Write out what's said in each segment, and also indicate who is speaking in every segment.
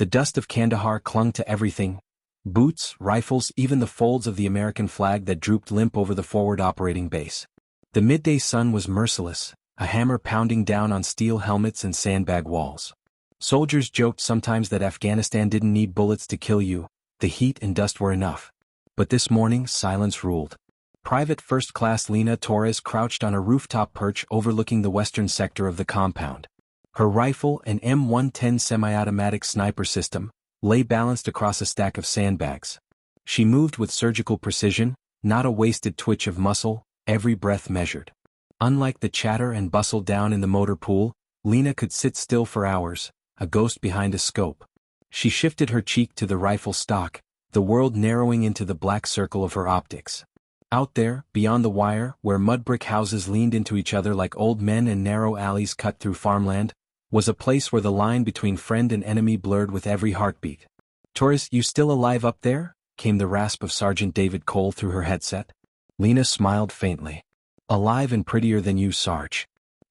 Speaker 1: The dust of Kandahar clung to everything: boots, rifles, even the folds of the American flag that drooped limp over the forward operating base. The midday sun was merciless, a hammer pounding down on steel helmets and sandbag walls. Soldiers joked sometimes that Afghanistan didn't need bullets to kill you, the heat and dust were enough. But this morning, silence ruled. Private First Class Lena Torres crouched on a rooftop perch overlooking the western sector of the compound. Her rifle, an M110 semi-automatic sniper system, lay balanced across a stack of sandbags. She moved with surgical precision, not a wasted twitch of muscle, every breath measured. Unlike the chatter and bustle down in the motor pool, Lena could sit still for hours, a ghost behind a scope. She shifted her cheek to the rifle stock, the world narrowing into the black circle of her optics. Out there, beyond the wire, where mud-brick houses leaned into each other like old men and narrow alleys cut through farmland, was a place where the line between friend and enemy blurred with every heartbeat. "Torres, you still alive up there?" came the rasp of Sergeant David Cole through her headset. Lena smiled faintly. "Alive and prettier than you, Sarge.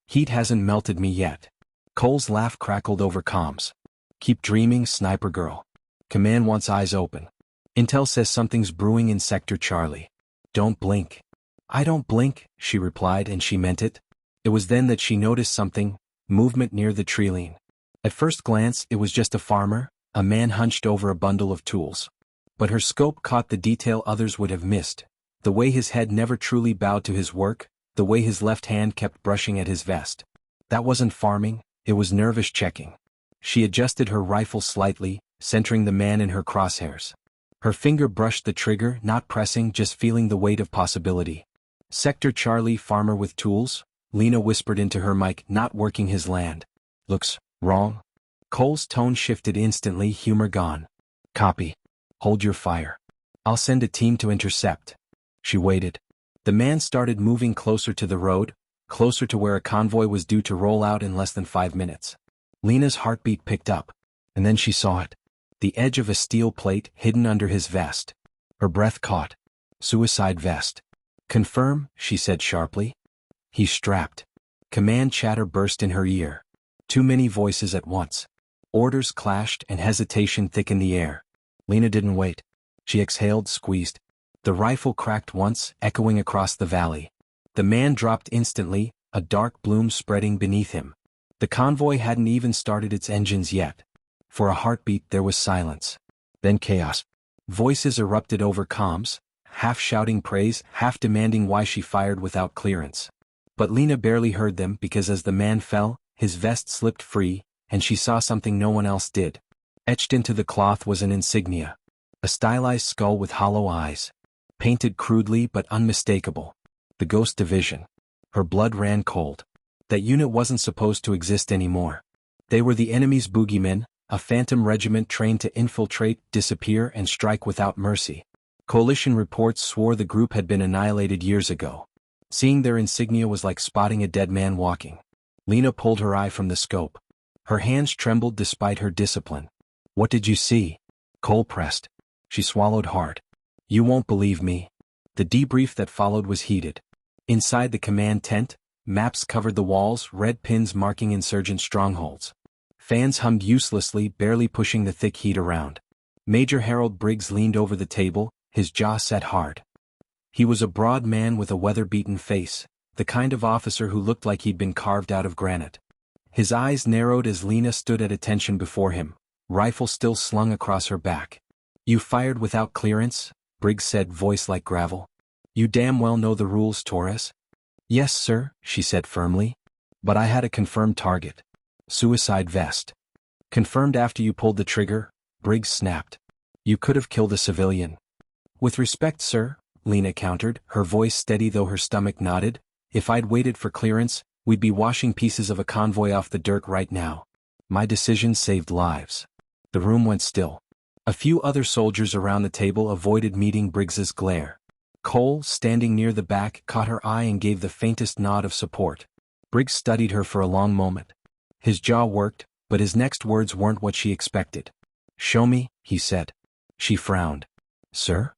Speaker 1: Heat hasn't melted me yet." Cole's laugh crackled over comms. "Keep dreaming, sniper girl. Command wants eyes open. Intel says something's brewing in Sector Charlie. Don't blink." "I don't blink," she replied, and she meant it. It was then that she noticed something: movement near the tree line. At first glance, it was just a farmer, a man hunched over a bundle of tools. But her scope caught the detail others would have missed: the way his head never truly bowed to his work, the way his left hand kept brushing at his vest. That wasn't farming, it was nervous checking. She adjusted her rifle slightly, centering the man in her crosshairs. Her finger brushed the trigger, not pressing, just feeling the weight of possibility. "Sector Charlie, farmer with tools," Lena whispered into her mic, "not working his land. Looks wrong." Cole's tone shifted instantly, humor gone. "Copy. Hold your fire. I'll send a team to intercept." She waited. The man started moving closer to the road, closer to where a convoy was due to roll out in less than 5 minutes. Lena's heartbeat picked up, and then she saw it. The edge of a steel plate hidden under his vest. Her breath caught. "Suicide vest." "Confirm," she said sharply. "He's strapped." Command chatter burst in her ear. Too many voices at once. Orders clashed and hesitation thickened the air. Lena didn't wait. She exhaled, squeezed. The rifle cracked once, echoing across the valley. The man dropped instantly, a dark bloom spreading beneath him. The convoy hadn't even started its engines yet. For a heartbeat there was silence. Then chaos. Voices erupted over comms, half shouting praise, half demanding why she fired without clearance. But Lena barely heard them because as the man fell, his vest slipped free, and she saw something no one else did. Etched into the cloth was an insignia. A stylized skull with hollow eyes. Painted crudely but unmistakable. The Ghost Division. Her blood ran cold. That unit wasn't supposed to exist anymore. They were the enemy's boogeymen, a phantom regiment trained to infiltrate, disappear, and strike without mercy. Coalition reports swore the group had been annihilated years ago. Seeing their insignia was like spotting a dead man walking. Lena pulled her eye from the scope. Her hands trembled despite her discipline. "What did you see?" Cole pressed. She swallowed hard. "You won't believe me." The debrief that followed was heated. Inside the command tent, maps covered the walls, red pins marking insurgent strongholds. Fans hummed uselessly, barely pushing the thick heat around. Major Harold Briggs leaned over the table, his jaw set hard. He was a broad man with a weather-beaten face, the kind of officer who looked like he'd been carved out of granite. His eyes narrowed as Lena stood at attention before him, rifle still slung across her back. "You fired without clearance?" Briggs said, voice like gravel. "You damn well know the rules, Torres." "Yes, sir," she said firmly. "But I had a confirmed target. Suicide vest." "Confirmed after you pulled the trigger?" Briggs snapped. "You could have killed a civilian." "With respect, sir," Lena countered, her voice steady though her stomach nodded, "if I'd waited for clearance, we'd be washing pieces of a convoy off the dirt right now. My decision saved lives." The room went still. A few other soldiers around the table avoided meeting Briggs's glare. Cole, standing near the back, caught her eye and gave the faintest nod of support. Briggs studied her for a long moment. His jaw worked, but his next words weren't what she expected. "Show me," he said. She frowned. "Sir?"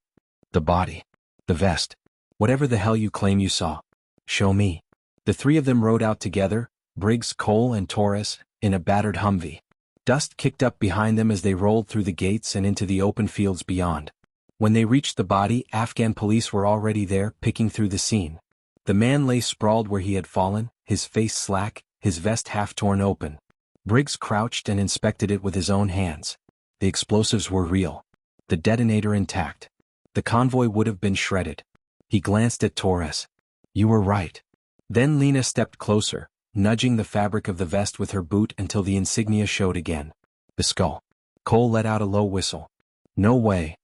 Speaker 1: "The body. The vest. Whatever the hell you claim you saw. Show me." The three of them rode out together, Briggs, Cole, and Torres, in a battered Humvee. Dust kicked up behind them as they rolled through the gates and into the open fields beyond. When they reached the body, Afghan police were already there, picking through the scene. The man lay sprawled where he had fallen, his face slack, his vest half torn open. Briggs crouched and inspected it with his own hands. The explosives were real. The detonator intact. The convoy would have been shredded. He glanced at Torres. "You were right." Then Lena stepped closer, nudging the fabric of the vest with her boot until the insignia showed again. The skull. Cole let out a low whistle. "No way."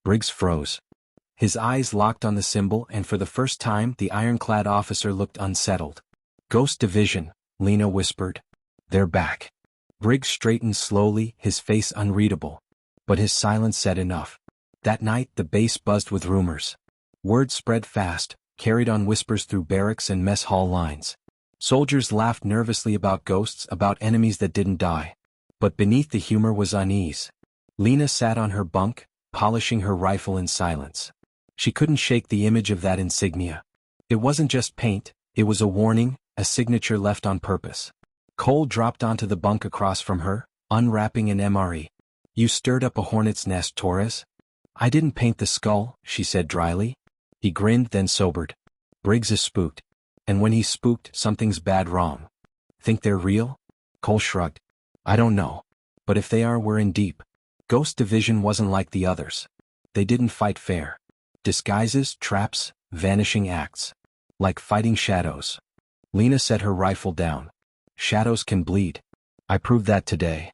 Speaker 1: Briggs froze. His eyes locked on the symbol, and for the first time the ironclad officer looked unsettled. "Ghost Division," Lena whispered. "They're back." Briggs straightened slowly, his face unreadable. But his silence said enough. That night the base buzzed with rumors. Word spread fast, carried on whispers through barracks and mess hall lines. Soldiers laughed nervously about ghosts, about enemies that didn't die. But beneath the humor was unease. Lena sat on her bunk, polishing her rifle in silence. She couldn't shake the image of that insignia. It wasn't just paint, it was a warning, a signature left on purpose. Cole dropped onto the bunk across from her, unwrapping an MRE. "You stirred up a hornet's nest, Torres." "I didn't paint the skull," she said dryly. He grinned, then sobered. "Briggs is spooked. And when he's spooked, something's bad wrong." "Think they're real?" Cole shrugged. "I don't know. But if they are, we're in deep." Ghost Division wasn't like the others. They didn't fight fair. Disguises, traps, vanishing acts. Like fighting shadows. Lena set her rifle down. "Shadows can bleed. I proved that today."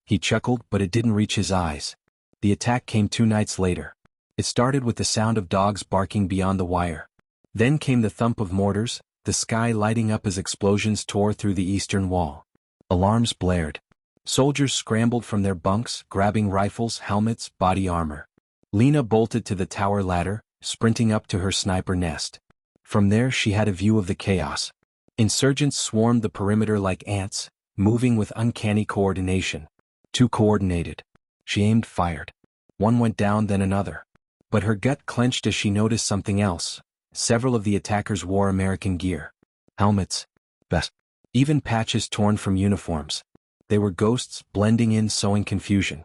Speaker 1: He chuckled, but it didn't reach his eyes. The attack came 2 nights later. It started with the sound of dogs barking beyond the wire. Then came the thump of mortars, the sky lighting up as explosions tore through the eastern wall. Alarms blared. Soldiers scrambled from their bunks, grabbing rifles, helmets, body armor. Lena bolted to the tower ladder, sprinting up to her sniper nest. From there she had a view of the chaos. Insurgents swarmed the perimeter like ants, moving with uncanny coordination. Too coordinated. She aimed, fired. One went down, then another. But her gut clenched as she noticed something else. Several of the attackers wore American gear. Helmets. Vests. Even patches torn from uniforms. They were ghosts, blending in, sowing confusion.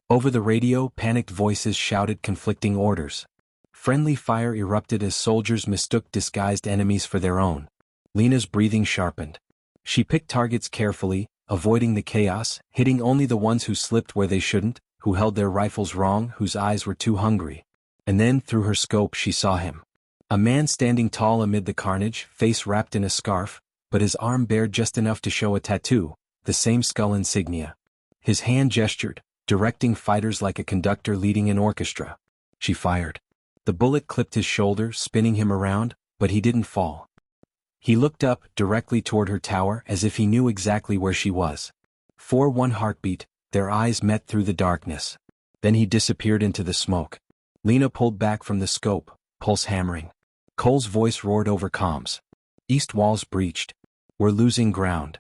Speaker 1: Over the radio, panicked voices shouted conflicting orders. Friendly fire erupted as soldiers mistook disguised enemies for their own. Lena's breathing sharpened. She picked targets carefully, avoiding the chaos, hitting only the ones who slipped where they shouldn't, who held their rifles wrong, whose eyes were too hungry. And then, through her scope, she saw him. A man standing tall amid the carnage, face wrapped in a scarf, but his arm bared just enough to show a tattoo, the same skull insignia. His hand gestured, directing fighters like a conductor leading an orchestra. She fired. The bullet clipped his shoulder, spinning him around, but he didn't fall. He looked up, directly toward her tower, as if he knew exactly where she was. For one heartbeat, their eyes met through the darkness. Then he disappeared into the smoke. Lena pulled back from the scope, pulse hammering. Cole's voice roared over comms. "East walls breached. We're losing ground."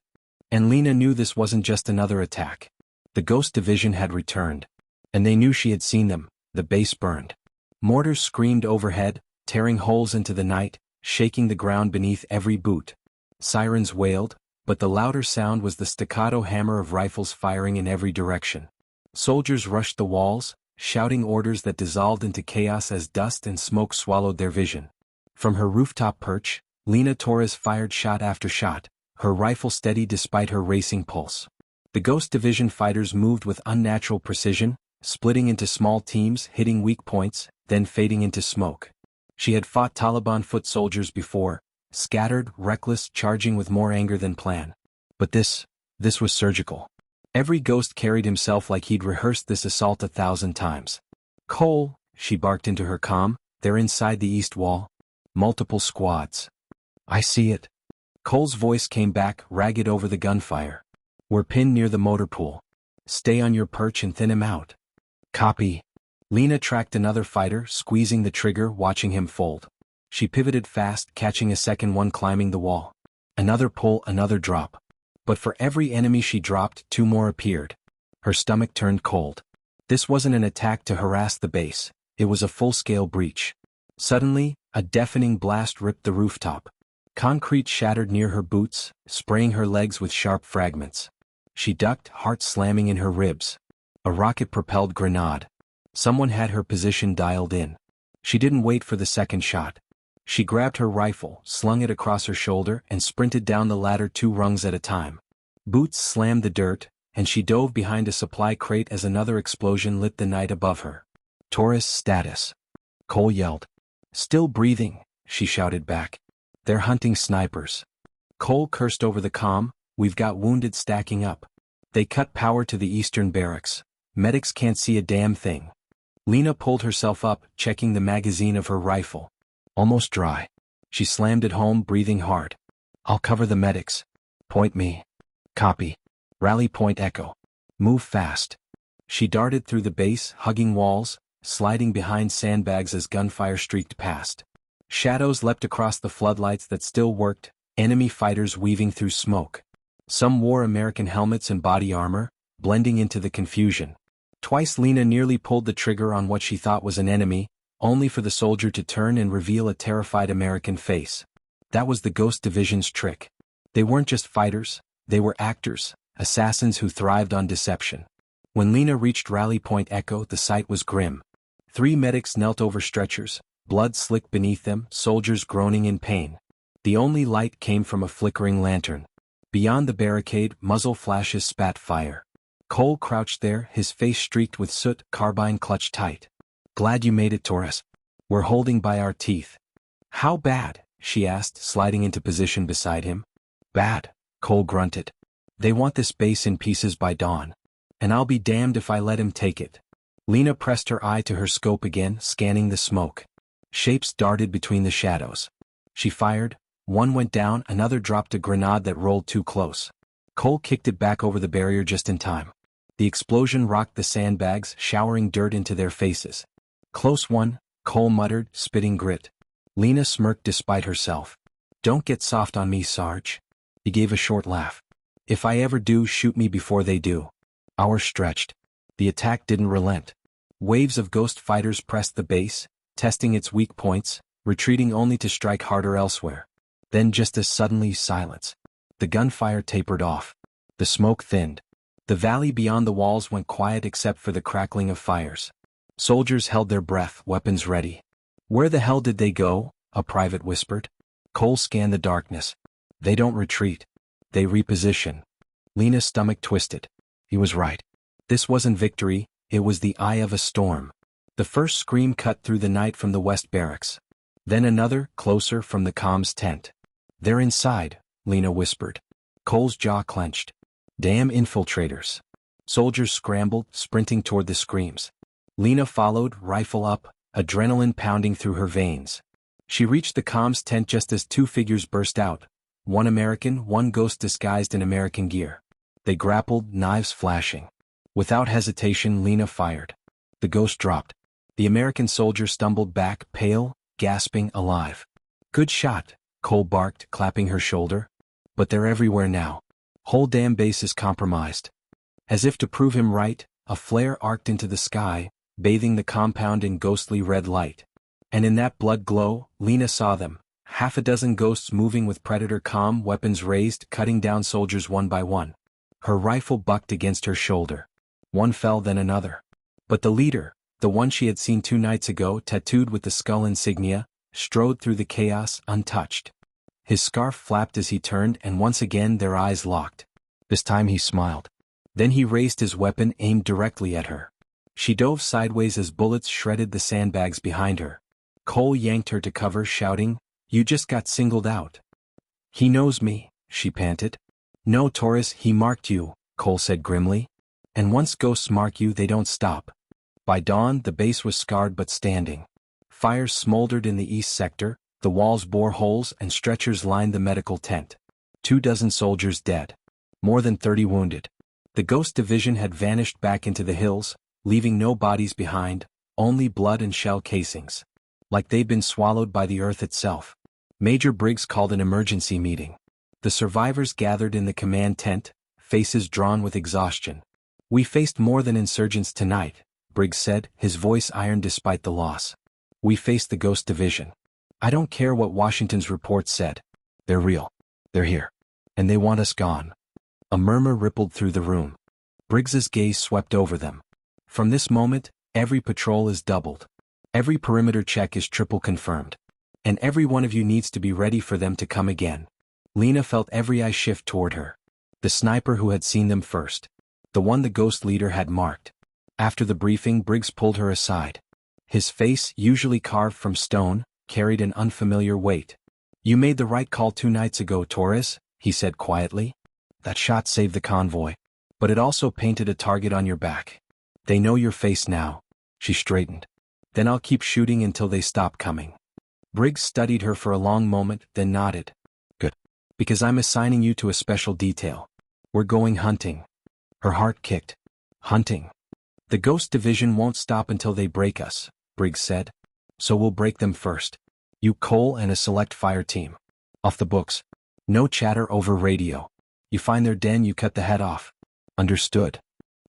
Speaker 1: And Lena knew this wasn't just another attack. The Ghost Division had returned. And they knew she had seen them. The base burned. Mortars screamed overhead, tearing holes into the night, shaking the ground beneath every boot. Sirens wailed, but the louder sound was the staccato hammer of rifles firing in every direction. Soldiers rushed the walls, shouting orders that dissolved into chaos as dust and smoke swallowed their vision. From her rooftop perch, Lena Torres fired shot after shot, her rifle steady despite her racing pulse. The Ghost Division fighters moved with unnatural precision, splitting into small teams, hitting weak points, then fading into smoke. She had fought Taliban foot soldiers before, scattered, reckless, charging with more anger than plan. But this was surgical. Every ghost carried himself like he'd rehearsed this assault 1,000 times. "Cole," she barked into her comm, "they're inside the east wall. Multiple squads." "I see it." Cole's voice came back, ragged over the gunfire. "We're pinned near the motor pool. Stay on your perch and thin him out." "Copy." Lena tracked another fighter, squeezing the trigger, watching him fold. She pivoted fast, catching a second one climbing the wall. Another pull, another drop. But for every enemy she dropped, 2 more appeared. Her stomach turned cold. This wasn't an attack to harass the base. It was a full-scale breach. Suddenly, a deafening blast ripped the rooftop. Concrete shattered near her boots, spraying her legs with sharp fragments. She ducked, heart slamming in her ribs. A rocket-propelled grenade. Someone had her position dialed in. She didn't wait for the second shot. She grabbed her rifle, slung it across her shoulder, and sprinted down the ladder 2 rungs at a time. Boots slammed the dirt, and she dove behind a supply crate as another explosion lit the night above her. Taurus status. Cole yelled. Still breathing, she shouted back. They're hunting snipers. Cole cursed over the comm, we've got wounded stacking up. They cut power to the eastern barracks. Medics can't see a damn thing. Lena pulled herself up, checking the magazine of her rifle. Almost dry. She slammed it home, breathing hard. I'll cover the medics. Point me. Copy. Rally point echo. Move fast. She darted through the base, hugging walls, sliding behind sandbags as gunfire streaked past. Shadows leapt across the floodlights that still worked, enemy fighters weaving through smoke. Some wore American helmets and body armor, blending into the confusion. Twice Lena nearly pulled the trigger on what she thought was an enemy, only for the soldier to turn and reveal a terrified American face. That was the Ghost Division's trick. They weren't just fighters, they were actors, assassins who thrived on deception. When Lena reached Rally Point Echo, the sight was grim. 3 medics knelt over stretchers, blood slicked beneath them, soldiers groaning in pain. The only light came from a flickering lantern. Beyond the barricade, muzzle flashes spat fire. Cole crouched there, his face streaked with soot, carbine clutched tight. Glad you made it, Taurus. We're holding by our teeth. How bad? She asked, sliding into position beside him. Bad, Cole grunted. They want this base in pieces by dawn. And I'll be damned if I let him take it. Lena pressed her eye to her scope again, scanning the smoke. Shapes darted between the shadows. She fired. One went down, another dropped a grenade that rolled too close. Cole kicked it back over the barrier just in time. The explosion rocked the sandbags, showering dirt into their faces. Close one, Cole muttered, spitting grit. Lena smirked despite herself. Don't get soft on me, Sarge. He gave a short laugh. If I ever do, shoot me before they do. Hours stretched. The attack didn't relent. Waves of ghost fighters pressed the base, testing its weak points, retreating only to strike harder elsewhere. Then just as suddenly, silence. The gunfire tapered off. The smoke thinned. The valley beyond the walls went quiet except for the crackling of fires. Soldiers held their breath, weapons ready. Where the hell did they go? A private whispered. Cole scanned the darkness. They don't retreat. They reposition. Lena's stomach twisted. He was right. This wasn't victory, it was the eye of a storm. The first scream cut through the night from the west barracks. Then another, closer, from the comms tent. They're inside, Lena whispered. Cole's jaw clenched. Damn infiltrators. Soldiers scrambled, sprinting toward the screams. Lena followed, rifle up, adrenaline pounding through her veins. She reached the comms tent just as 2 figures burst out. One American, one ghost disguised in American gear. They grappled, knives flashing. Without hesitation, Lena fired. The ghost dropped. The American soldier stumbled back, pale, gasping, alive. Good shot, Cole barked, clapping her shoulder. But they're everywhere now. Whole damn base is compromised. As if to prove him right, a flare arced into the sky, bathing the compound in ghostly red light. And in that blood glow, Lena saw them. 6 ghosts moving with predator comm, weapons raised, cutting down soldiers one by one. Her rifle bucked against her shoulder. One fell, then another. But the leader, the one she had seen 2 nights ago, tattooed with the skull insignia, strode through the chaos, untouched. His scarf flapped as he turned, and once again their eyes locked. This time he smiled. Then he raised his weapon, aimed directly at her. She dove sideways as bullets shredded the sandbags behind her. Cole yanked her to cover, shouting, "You just got singled out." "He knows me," she panted. "No, Taurus, he marked you," Cole said grimly. "And once ghosts mark you, they don't stop." By dawn, the base was scarred but standing. Fires smoldered in the east sector, the walls bore holes, and stretchers lined the medical tent. 24 soldiers dead. More than 30 wounded. The Ghost Division had vanished back into the hills, leaving no bodies behind, only blood and shell casings. Like they'd been swallowed by the earth itself. Major Briggs called an emergency meeting. The survivors gathered in the command tent, faces drawn with exhaustion. "We faced more than insurgents tonight," Briggs said, his voice iron despite the loss. "We faced the Ghost Division. I don't care what Washington's report said. They're real. They're here. And they want us gone." A murmur rippled through the room. Briggs's gaze swept over them. From this moment, every patrol is doubled. Every perimeter check is triple confirmed. And every one of you needs to be ready for them to come again. Lena felt every eye shift toward her. The sniper who had seen them first. The one the ghost leader had marked. After the briefing, Briggs pulled her aside. His face, usually carved from stone, carried an unfamiliar weight. "You made the right call 2 nights ago, Torres," he said quietly. "That shot saved the convoy. But it also painted a target on your back. They know your face now." She straightened. "Then I'll keep shooting until they stop coming." Briggs studied her for a long moment, then nodded. "Good. Because I'm assigning you to a special detail. We're going hunting." Her heart kicked. "Hunting? The Ghost Division won't stop until they break us," Briggs said. "So we'll break them first. You, Cole, and a select fire team. Off the books. No chatter over radio. You find their den, you cut the head off." "Understood."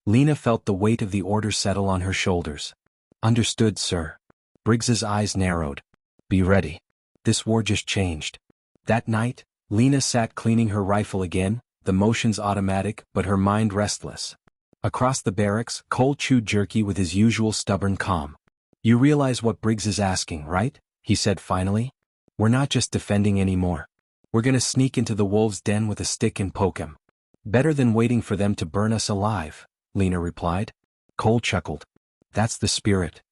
Speaker 1: Lena felt the weight of the order settle on her shoulders. "Understood, sir." Briggs's eyes narrowed. "Be ready. This war just changed." That night, Lena sat cleaning her rifle again, the motions automatic but her mind restless. Across the barracks, Cole chewed jerky with his usual stubborn calm. "You realize what Briggs is asking, right?" he said finally. "We're not just defending anymore. We're gonna sneak into the wolves' den with a stick and poke him." "Better than waiting for them to burn us alive," Lena replied. Cole chuckled. "That's the spirit."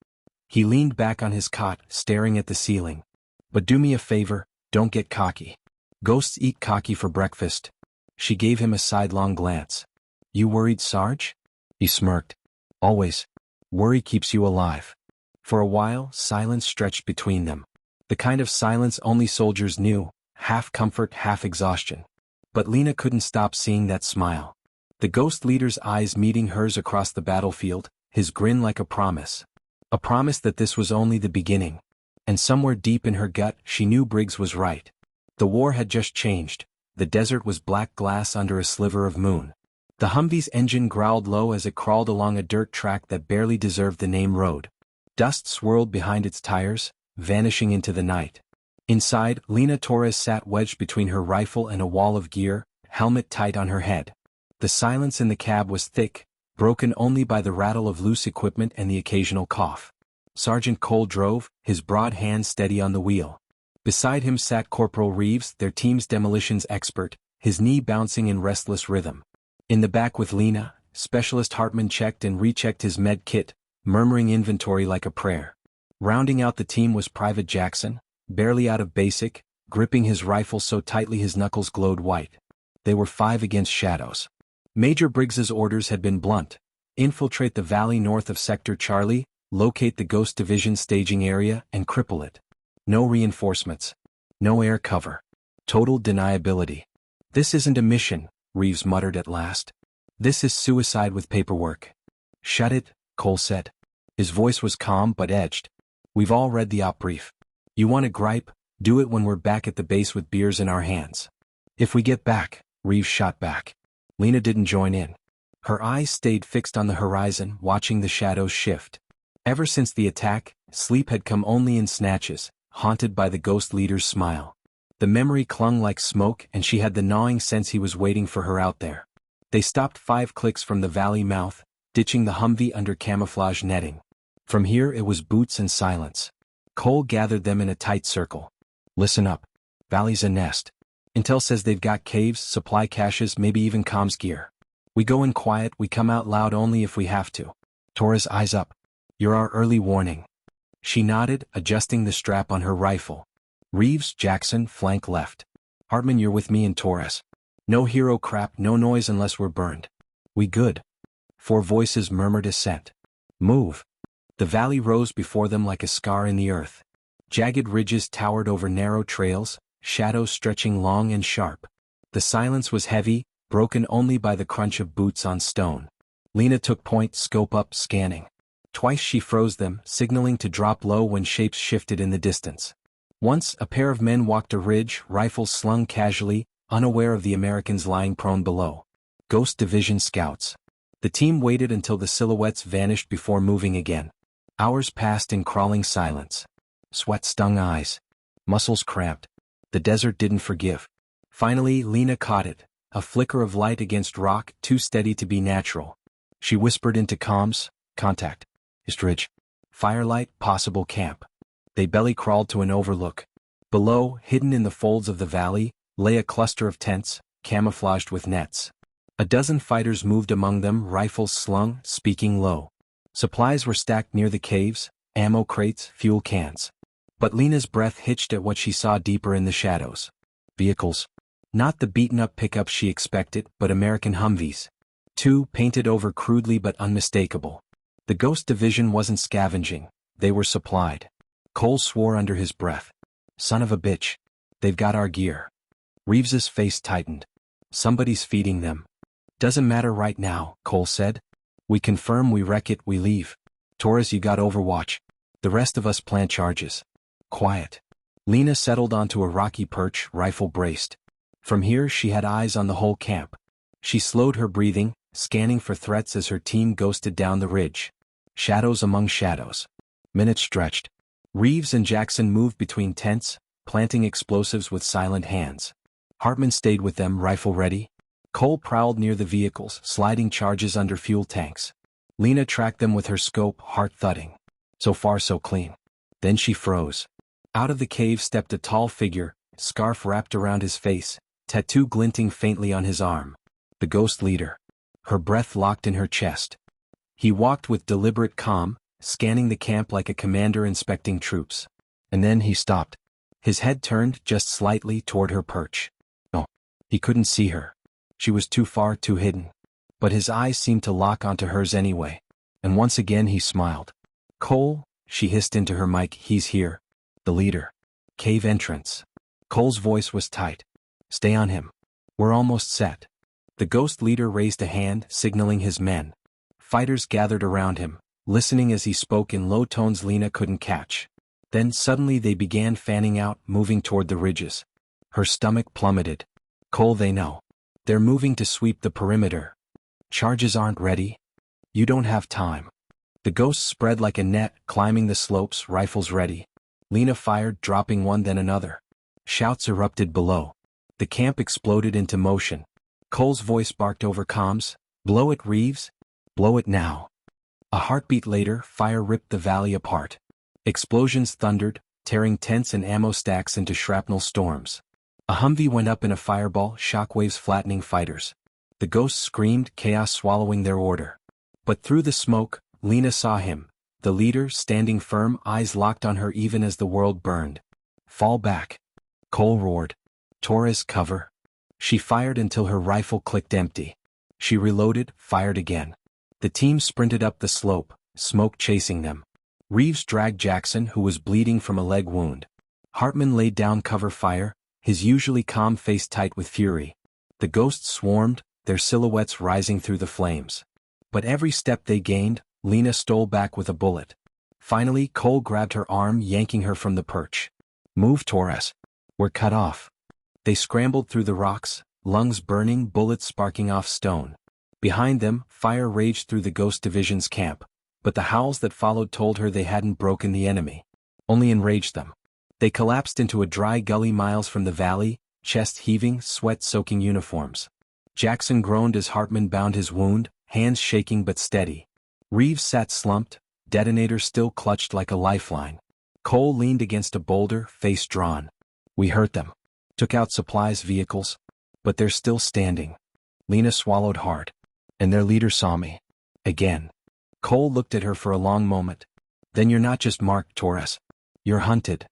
Speaker 1: He leaned back on his cot, staring at the ceiling. "But do me a favor, don't get cocky. Ghosts eat cocky for breakfast." She gave him a sidelong glance. "You worried, Sarge?" He smirked. "Always. Worry keeps you alive." For a while, silence stretched between them. The kind of silence only soldiers knew, half comfort, half exhaustion. But Lena couldn't stop seeing that smile. The ghost leader's eyes meeting hers across the battlefield, his grin like a promise. A promise that this was only the beginning. And somewhere deep in her gut, she knew Briggs was right. The war had just changed. The desert was black glass under a sliver of moon. The Humvee's engine growled low as it crawled along a dirt track that barely deserved the name road. Dust swirled behind its tires, vanishing into the night. Inside, Lena Torres sat wedged between her rifle and a wall of gear, helmet tight on her head. The silence in the cab was thick, broken only by the rattle of loose equipment and the occasional cough. Sergeant Cole drove, his broad hand steady on the wheel. Beside him sat Corporal Reeves, their team's demolitions expert, his knee bouncing in restless rhythm. In the back with Lena, Specialist Hartman checked and rechecked his med kit, murmuring inventory like a prayer. Rounding out the team was Private Jackson, barely out of basic, gripping his rifle so tightly his knuckles glowed white. They were 5 against shadows. Major Briggs's orders had been blunt. Infiltrate the valley north of Sector Charlie, locate the Ghost Division staging area, and cripple it. No reinforcements. No air cover. Total deniability. "This isn't a mission," Reeves muttered at last. "This is suicide with paperwork." "Shut it," Cole said. His voice was calm but edged. "We've all read the op brief. You want to gripe? Do it when we're back at the base with beers in our hands." "If we get back," Reeves shot back. Lena didn't join in. Her eyes stayed fixed on the horizon, watching the shadows shift. Ever since the attack, sleep had come only in snatches, haunted by the ghost leader's smile. The memory clung like smoke and she had the gnawing sense he was waiting for her out there. They stopped 5 clicks from the valley mouth, ditching the Humvee under camouflage netting. From here it was boots and silence. Cole gathered them in a tight circle. "Listen up. Valley's a nest. Intel says they've got caves, supply caches, maybe even comms gear. We go in quiet, we come out loud only if we have to." Torres' eyes up. "You're our early warning." She nodded, adjusting the strap on her rifle. "Reeves, Jackson, flank left. Hartman, you're with me and Torres. No hero crap, no noise unless we're burned. We good?" 4 voices murmured assent. "Move." The valley rose before them like a scar in the earth. Jagged ridges towered over narrow trails, shadows stretching long and sharp. The silence was heavy, broken only by the crunch of boots on stone. Lena took point, scope up, scanning. Twice she froze them, signaling to drop low when shapes shifted in the distance. Once, a pair of men walked a ridge, rifles slung casually, unaware of the Americans lying prone below. Ghost Division scouts. The team waited until the silhouettes vanished before moving again. Hours passed in crawling silence. Sweat stung eyes. Muscles cramped. The desert didn't forgive. Finally, Lena caught it, a flicker of light against rock too steady to be natural. She whispered into comms, "Contact. East Ridge. Firelight, possible camp." They belly crawled to an overlook. Below, hidden in the folds of the valley, lay a cluster of tents, camouflaged with nets. A dozen fighters moved among them, rifles slung, speaking low. Supplies were stacked near the caves, ammo crates, fuel cans. But Lena's breath hitched at what she saw deeper in the shadows. Vehicles. Not the beaten-up pickups she expected, but American Humvees. Two, painted over crudely but unmistakable. The Ghost Division wasn't scavenging, they were supplied. Cole swore under his breath. Son of a bitch. They've got our gear. Reeves's face tightened. Somebody's feeding them. Doesn't matter right now, Cole said. We confirm, we wreck it, we leave. Torres, you got overwatch. The rest of us plant charges. Quiet. Lena settled onto a rocky perch, rifle braced. From here she had eyes on the whole camp. She slowed her breathing, scanning for threats as her team ghosted down the ridge. Shadows among shadows. Minutes stretched. Reeves and Jackson moved between tents, planting explosives with silent hands. Hartman stayed with them, rifle ready. Cole prowled near the vehicles, sliding charges under fuel tanks. Lena tracked them with her scope, heart thudding. So far so clean. Then she froze. Out of the cave stepped a tall figure, scarf wrapped around his face, tattoo glinting faintly on his arm. The Ghost Leader. Her breath locked in her chest. He walked with deliberate calm, scanning the camp like a commander inspecting troops. And then he stopped. His head turned just slightly toward her perch. No, he couldn't see her. She was too far, too hidden. But his eyes seemed to lock onto hers anyway. And once again he smiled. Cole, she hissed into her mic, he's here. The leader. Cave entrance. Cole's voice was tight. Stay on him. We're almost set. The Ghost Leader raised a hand, signaling his men. Fighters gathered around him, listening as he spoke in low tones Lena couldn't catch. Then suddenly they began fanning out, moving toward the ridges. Her stomach plummeted. Cole, they know. They're moving to sweep the perimeter. Charges aren't ready. You don't have time. The ghosts spread like a net, climbing the slopes, rifles ready. Lena fired, dropping one then another. Shouts erupted below. The camp exploded into motion. Cole's voice barked over comms, "Blow it, Reeves. Blow it now." A heartbeat later, fire ripped the valley apart. Explosions thundered, tearing tents and ammo stacks into shrapnel storms. A Humvee went up in a fireball, shockwaves flattening fighters. The ghosts screamed, chaos swallowing their order. But through the smoke, Lena saw him, the leader, standing firm, eyes locked on her even as the world burned. "Fall back." Cole roared. "Torres, cover." She fired until her rifle clicked empty. She reloaded, fired again. The team sprinted up the slope, smoke chasing them. Reeves dragged Jackson, who was bleeding from a leg wound. Hartman laid down cover fire, his usually calm face tight with fury. The ghosts swarmed, their silhouettes rising through the flames. But every step they gained, Lena stole back with a bullet. Finally, Cole grabbed her arm, yanking her from the perch. "Move, Torres. We're cut off." They scrambled through the rocks, lungs burning, bullets sparking off stone. Behind them, fire raged through the Ghost Division's camp, but the howls that followed told her they hadn't broken the enemy, only enraged them. They collapsed into a dry gully miles from the valley, chest heaving, sweat-soaking uniforms. Jackson groaned as Hartman bound his wound, hands shaking but steady. Reeves sat slumped, detonator still clutched like a lifeline. Cole leaned against a boulder, face drawn. "We hurt them. Took out supplies, vehicles. But they're still standing." Lena swallowed hard. "And their leader saw me. Again." Cole looked at her for a long moment. "Then you're not just marked, Torres. You're hunted."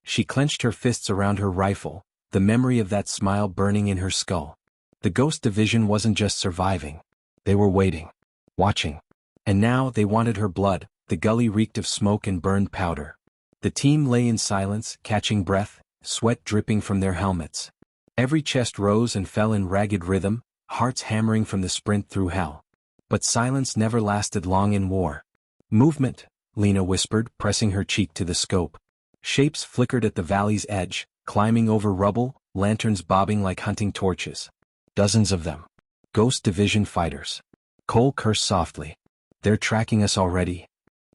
Speaker 1: She clenched her fists around her rifle, the memory of that smile burning in her skull. The Ghost Division wasn't just surviving. They were waiting. Watching. And now they wanted her blood. The gully reeked of smoke and burned powder. The team lay in silence, catching breath, sweat dripping from their helmets. Every chest rose and fell in ragged rhythm, hearts hammering from the sprint through hell. But silence never lasted long in war. "Movement," Lena whispered, pressing her cheek to the scope. Shapes flickered at the valley's edge, climbing over rubble, lanterns bobbing like hunting torches. Dozens of them. Ghost Division fighters. Cole cursed softly. "They're tracking us already."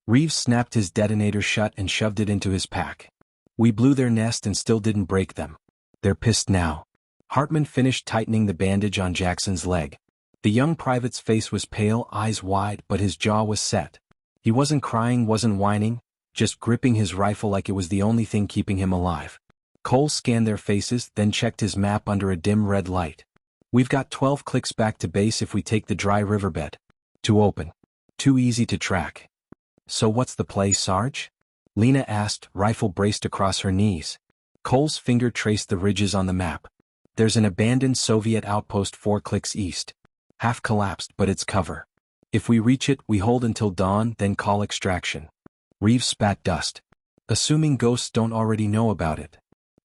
Speaker 1: Reeves snapped his detonator shut and shoved it into his pack. "We blew their nest and still didn't break them. They're pissed now." Hartman finished tightening the bandage on Jackson's leg. The young private's face was pale, eyes wide, but his jaw was set. He wasn't crying, wasn't whining, just gripping his rifle like it was the only thing keeping him alive. Cole scanned their faces, then checked his map under a dim red light. We've got 12 clicks back to base if we take the dry riverbed. Too open. Too easy to track. So what's the play, Sarge? Lena asked, rifle braced across her knees. Cole's finger traced the ridges on the map. There's an abandoned Soviet outpost 4 clicks east. Half collapsed, but it's cover. If we reach it, we hold until dawn, then call extraction. Reeves spat dust. Assuming ghosts don't already know about it.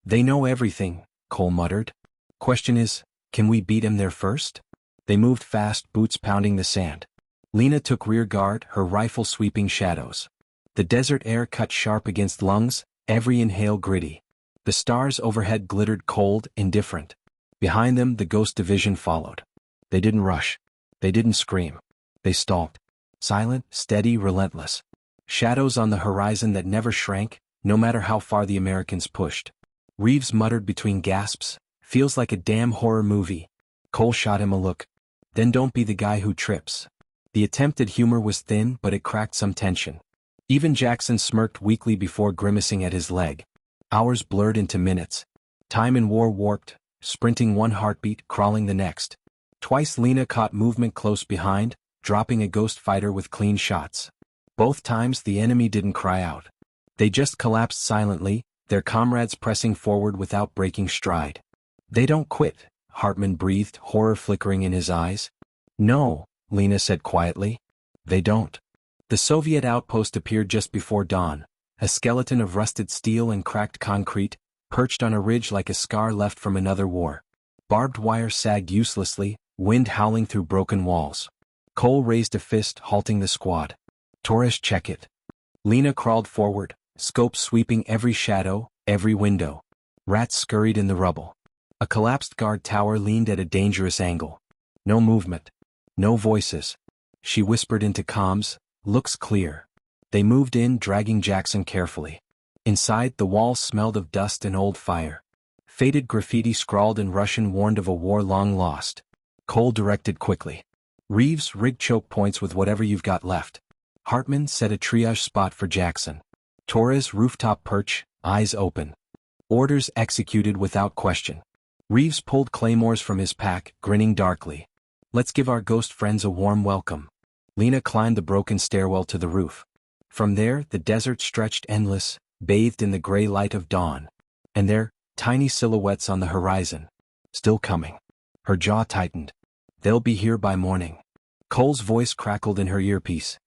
Speaker 1: They know everything, Cole muttered. Question is, can we beat him there first? They moved fast, boots pounding the sand. Lena took rear guard, her rifle sweeping shadows. The desert air cut sharp against lungs, every inhale gritty. The stars overhead glittered cold, indifferent. Behind them, the ghost division followed. They didn't rush. They didn't scream. They stalked. Silent, steady, relentless. Shadows on the horizon that never shrank, no matter how far the Americans pushed. Reeves muttered between gasps, feels like a damn horror movie. Cole shot him a look. Then don't be the guy who trips. The attempt at humor was thin, but it cracked some tension. Even Jackson smirked weakly before grimacing at his leg. Hours blurred into minutes. Time in war warped, sprinting one heartbeat, crawling the next. Twice Lena caught movement close behind, dropping a ghost fighter with clean shots. Both times the enemy didn't cry out. They just collapsed silently, their comrades pressing forward without breaking stride. They don't quit, Hartman breathed, horror flickering in his eyes. No, Lena said quietly. They don't. The Soviet outpost appeared just before dawn, a skeleton of rusted steel and cracked concrete, perched on a ridge like a scar left from another war. Barbed wire sagged uselessly, wind howling through broken walls. Cole raised a fist, halting the squad. Torres, check it. Lena crawled forward, scope sweeping every shadow, every window. Rats scurried in the rubble. A collapsed guard tower leaned at a dangerous angle. No movement. No voices. She whispered into comms, looks clear. They moved in, dragging Jackson carefully. Inside, the walls smelled of dust and old fire. Faded graffiti scrawled in Russian warned of a war long lost. Cole directed quickly. Reeves, rig choke points with whatever you've got left. Hartman set a triage spot for Jackson. Torres, rooftop perch, eyes open. Orders executed without question. Reeves pulled claymores from his pack, grinning darkly. Let's give our ghost friends a warm welcome. Lena climbed the broken stairwell to the roof. From there, the desert stretched endless, bathed in the gray light of dawn. And there, tiny silhouettes on the horizon. Still coming. Her jaw tightened. They'll be here by morning. Cole's voice crackled in her earpiece.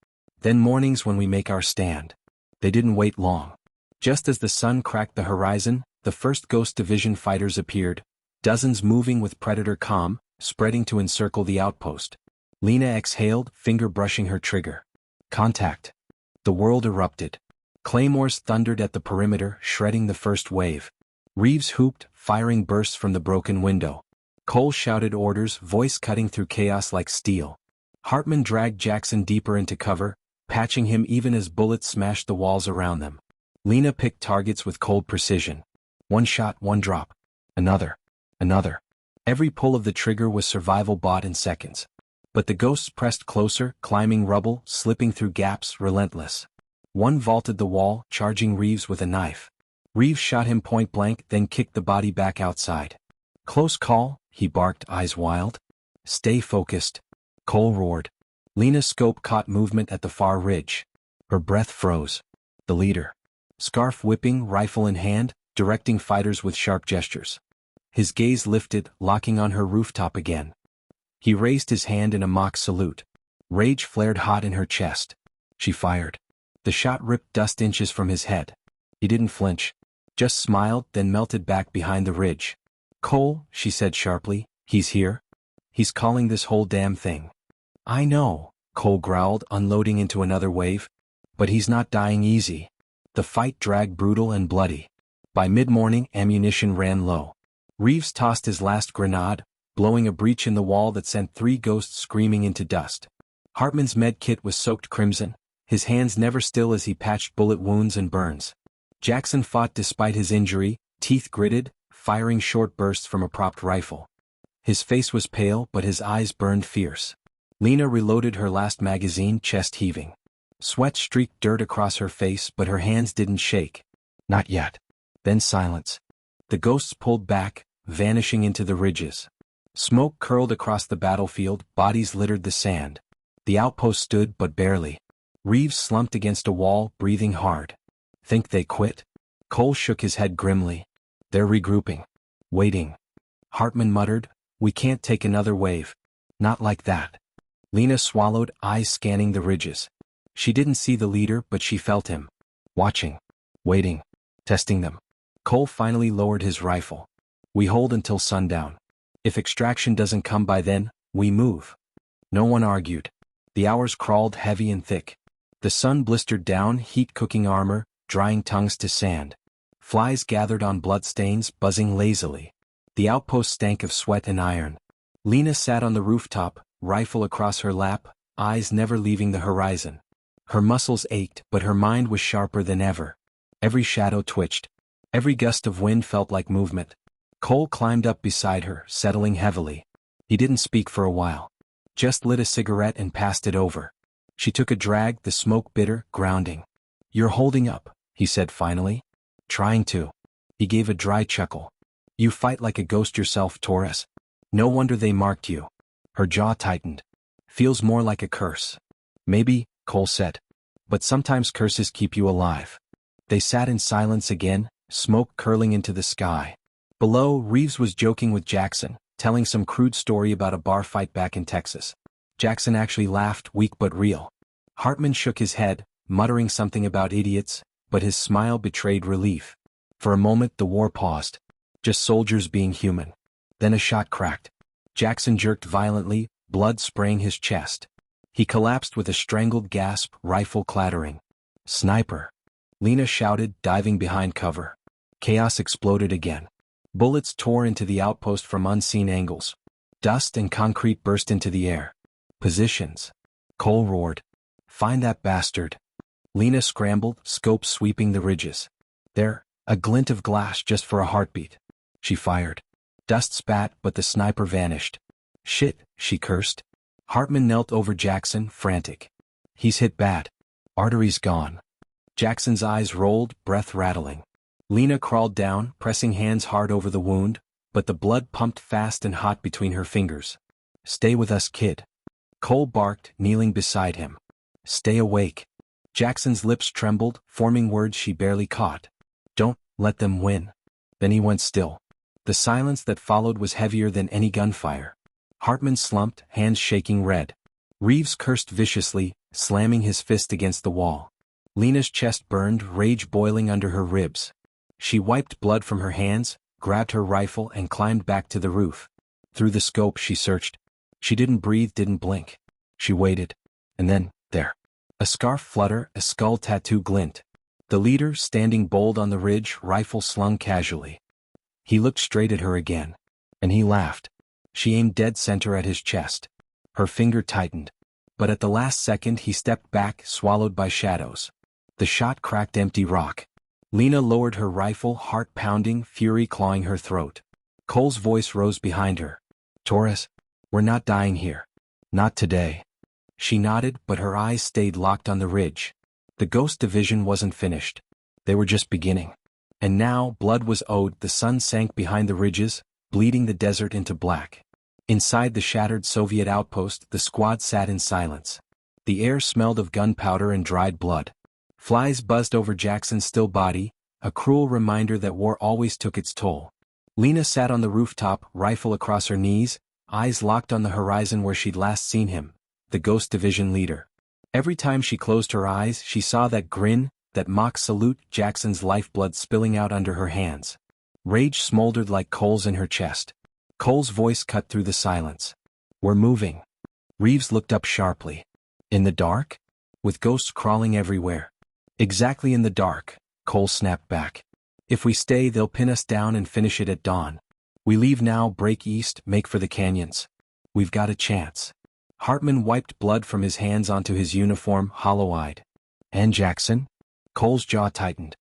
Speaker 1: Then morning's when we make our stand. They didn't wait long. Just as the sun cracked the horizon, the first Ghost Division fighters appeared, dozens moving with predator calm, spreading to encircle the outpost. Lena exhaled, finger brushing her trigger. Contact. The world erupted. Claymores thundered at the perimeter, shredding the first wave. Reeves whooped, firing bursts from the broken window. Cole shouted orders, voice cutting through chaos like steel. Hartman dragged Jackson deeper into cover, patching him even as bullets smashed the walls around them. Lena picked targets with cold precision. One shot, one drop. Another. Another. Every pull of the trigger was survival bought in seconds. But the ghosts pressed closer, climbing rubble, slipping through gaps, relentless. One vaulted the wall, charging Reeves with a knife. Reeves shot him point blank, then kicked the body back outside. Close call, he barked, eyes wild. Stay focused. Cole roared. Lena's scope caught movement at the far ridge. Her breath froze. The leader. Scarf whipping, rifle in hand, directing fighters with sharp gestures. His gaze lifted, locking on her rooftop again. He raised his hand in a mock salute. Rage flared hot in her chest. She fired. The shot ripped dust inches from his head. He didn't flinch. Just smiled, then melted back behind the ridge. Cole, she said sharply, he's here. He's calling this whole damn thing. I know, Cole growled, unloading into another wave. But he's not dying easy. The fight dragged brutal and bloody. By mid-morning, ammunition ran low. Reeves tossed his last grenade, blowing a breach in the wall that sent 3 ghosts screaming into dust. Hartman's med kit was soaked crimson, his hands never still as he patched bullet wounds and burns. Jackson fought despite his injury, teeth gritted, firing short bursts from a propped rifle. His face was pale but his eyes burned fierce. Lena reloaded her last magazine, chest heaving. Sweat streaked dirt across her face but her hands didn't shake. Not yet. Then silence. The ghosts pulled back, vanishing into the ridges. Smoke curled across the battlefield, bodies littered the sand. The outpost stood but barely. Reeves slumped against a wall, breathing hard. Think they quit? Cole shook his head grimly. They're regrouping. Waiting. Hartman muttered, we can't take another wave. Not like that. Lena swallowed, eyes scanning the ridges. She didn't see the leader but she felt him. Watching. Waiting. Testing them. Cole finally lowered his rifle. We hold until sundown. If extraction doesn't come by then, we move. No one argued. The hours crawled heavy and thick. The sun blistered down, heat cooking armor, drying tongues to sand. Flies gathered on bloodstains, buzzing lazily. The outpost stank of sweat and iron. Lena sat on the rooftop, rifle across her lap, eyes never leaving the horizon. Her muscles ached, but her mind was sharper than ever. Every shadow twitched. Every gust of wind felt like movement. Cole climbed up beside her, settling heavily. He didn't speak for a while. Just lit a cigarette and passed it over. She took a drag, the smoke bitter, grounding. You're holding up, he said finally. Trying to. He gave a dry chuckle. You fight like a ghost yourself, Torres. No wonder they marked you. Her jaw tightened. Feels more like a curse. Maybe, Cole said. But sometimes curses keep you alive. They sat in silence again, smoke curling into the sky. Below, Reeves was joking with Jackson, telling some crude story about a bar fight back in Texas. Jackson actually laughed, weak but real. Hartman shook his head, muttering something about idiots, but his smile betrayed relief. For a moment the war paused. Just soldiers being human. Then a shot cracked. Jackson jerked violently, blood spraying his chest. He collapsed with a strangled gasp, rifle clattering. Sniper! Lena shouted, diving behind cover. Chaos exploded again. Bullets tore into the outpost from unseen angles. Dust and concrete burst into the air. Positions. Cole roared. Find that bastard. Lena scrambled, scope sweeping the ridges. There, a glint of glass just for a heartbeat. She fired. Dust spat, but the sniper vanished. Shit, she cursed. Hartman knelt over Jackson, frantic. He's hit bad. Arteries gone. Jackson's eyes rolled, breath rattling. Lena crawled down, pressing hands hard over the wound, but the blood pumped fast and hot between her fingers. Stay with us, kid. Cole barked, kneeling beside him. Stay awake. Jackson's lips trembled, forming words she barely caught. Don't let them win. Then he went still. The silence that followed was heavier than any gunfire. Hartman slumped, hands shaking red. Reeves cursed viciously, slamming his fist against the wall. Lena's chest burned, rage boiling under her ribs. She wiped blood from her hands, grabbed her rifle and climbed back to the roof. Through the scope she searched. She didn't breathe, didn't blink. She waited. And then, there. A scarf flutter, a skull tattoo glint. The leader, standing bold on the ridge, rifle slung casually. He looked straight at her again. And he laughed. She aimed dead center at his chest. Her finger tightened. But at the last second he stepped back, swallowed by shadows. The shot cracked empty rock. Lena lowered her rifle, heart pounding, fury clawing her throat. Cole's voice rose behind her. Torres, we're not dying here. Not today. She nodded, but her eyes stayed locked on the ridge. The Ghost Division wasn't finished. They were just beginning. And now, blood was owed, the sun sank behind the ridges, bleeding the desert into black. Inside the shattered Soviet outpost, the squad sat in silence. The air smelled of gunpowder and dried blood. Flies buzzed over Jackson's still body, a cruel reminder that war always took its toll. Lena sat on the rooftop, rifle across her knees, eyes locked on the horizon where she'd last seen him, the Ghost Division leader. Every time she closed her eyes, she saw that grin, that mock salute, Jackson's lifeblood spilling out under her hands. Rage smoldered like coals in her chest. Cole's voice cut through the silence. We're moving. Reeves looked up sharply. In the dark? With ghosts crawling everywhere. Exactly in the dark, Cole snapped back. If we stay, they'll pin us down and finish it at dawn. We leave now, break east, make for the canyons. We've got a chance. Hartman wiped blood from his hands onto his uniform, hollow-eyed. And Jackson? Cole's jaw tightened.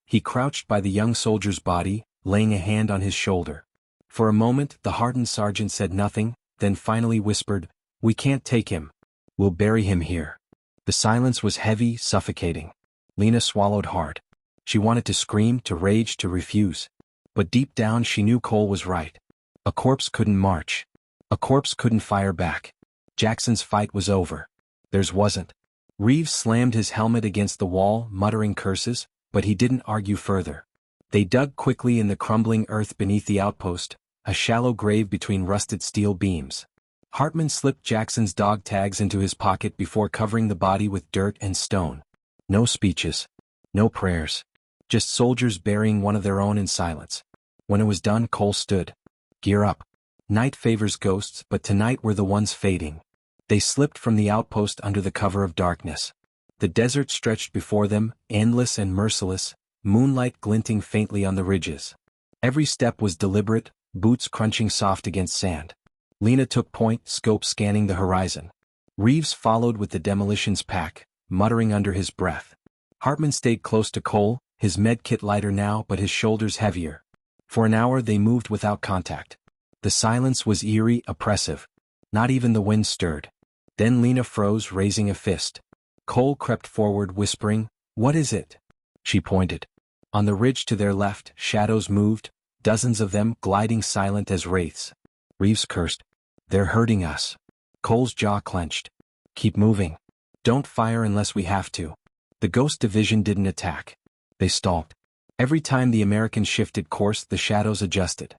Speaker 1: He crouched by the young soldier's body, laying a hand on his shoulder. For a moment the hardened sergeant said nothing, then finally whispered, "We can't take him. We'll bury him here." The silence was heavy, suffocating. Lena swallowed hard. She wanted to scream, to rage, to refuse. But deep down she knew Cole was right. A corpse couldn't march. A corpse couldn't fire back. Jackson's fight was over. Theirs wasn't. Reeves slammed his helmet against the wall, muttering curses, but he didn't argue further. They dug quickly in the crumbling earth beneath the outpost, a shallow grave between rusted steel beams. Hartman slipped Jackson's dog tags into his pocket before covering the body with dirt and stone. No speeches. No prayers. Just soldiers burying one of their own in silence. When it was done, Cole stood. "Gear up. Night favors ghosts, but tonight we're the ones fading." They slipped from the outpost under the cover of darkness. The desert stretched before them, endless and merciless, moonlight glinting faintly on the ridges. Every step was deliberate, boots crunching soft against sand. Lena took point, scope scanning the horizon. Reeves followed with the demolitions pack, muttering under his breath. Hartman stayed close to Cole, his medkit lighter now but his shoulders heavier. For an hour they moved without contact. The silence was eerie, oppressive. Not even the wind stirred. Then Lena froze, raising a fist. Cole crept forward, whispering, "What is it?" She pointed. On the ridge to their left, shadows moved, dozens of them gliding silent as wraiths. Reeves cursed. "They're hurting us." Cole's jaw clenched. "Keep moving. Don't fire unless we have to." The Ghost Division didn't attack. They stalked. Every time the Americans shifted course, the shadows adjusted.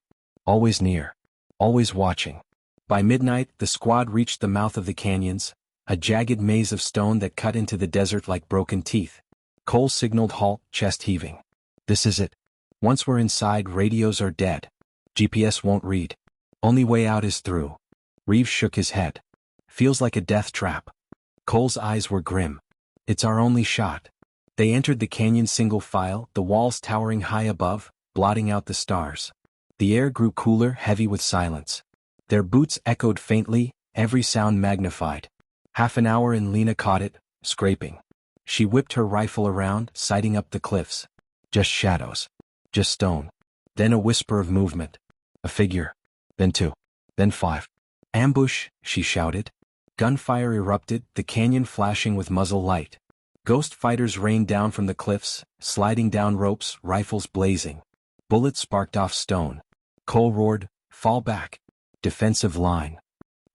Speaker 1: Always near. Always watching. By midnight, the squad reached the mouth of the canyons, a jagged maze of stone that cut into the desert like broken teeth. Cole signaled halt, chest heaving. "This is it. Once we're inside, radios are dead. GPS won't read. Only way out is through." Reeves shook his head. "Feels like a death trap." Cole's eyes were grim. "It's our only shot." They entered the canyon single file, the walls towering high above, blotting out the stars. The air grew cooler, heavy with silence. Their boots echoed faintly, every sound magnified. Half an hour and Lena caught it, scraping. She whipped her rifle around, sighting up the cliffs. Just shadows. Just stone. Then a whisper of movement. A figure. Then two. Then five. "Ambush," she shouted. Gunfire erupted, the canyon flashing with muzzle light. Ghost fighters rained down from the cliffs, sliding down ropes, rifles blazing. Bullets sparked off stone. Cole roared, "Fall back. Defensive line."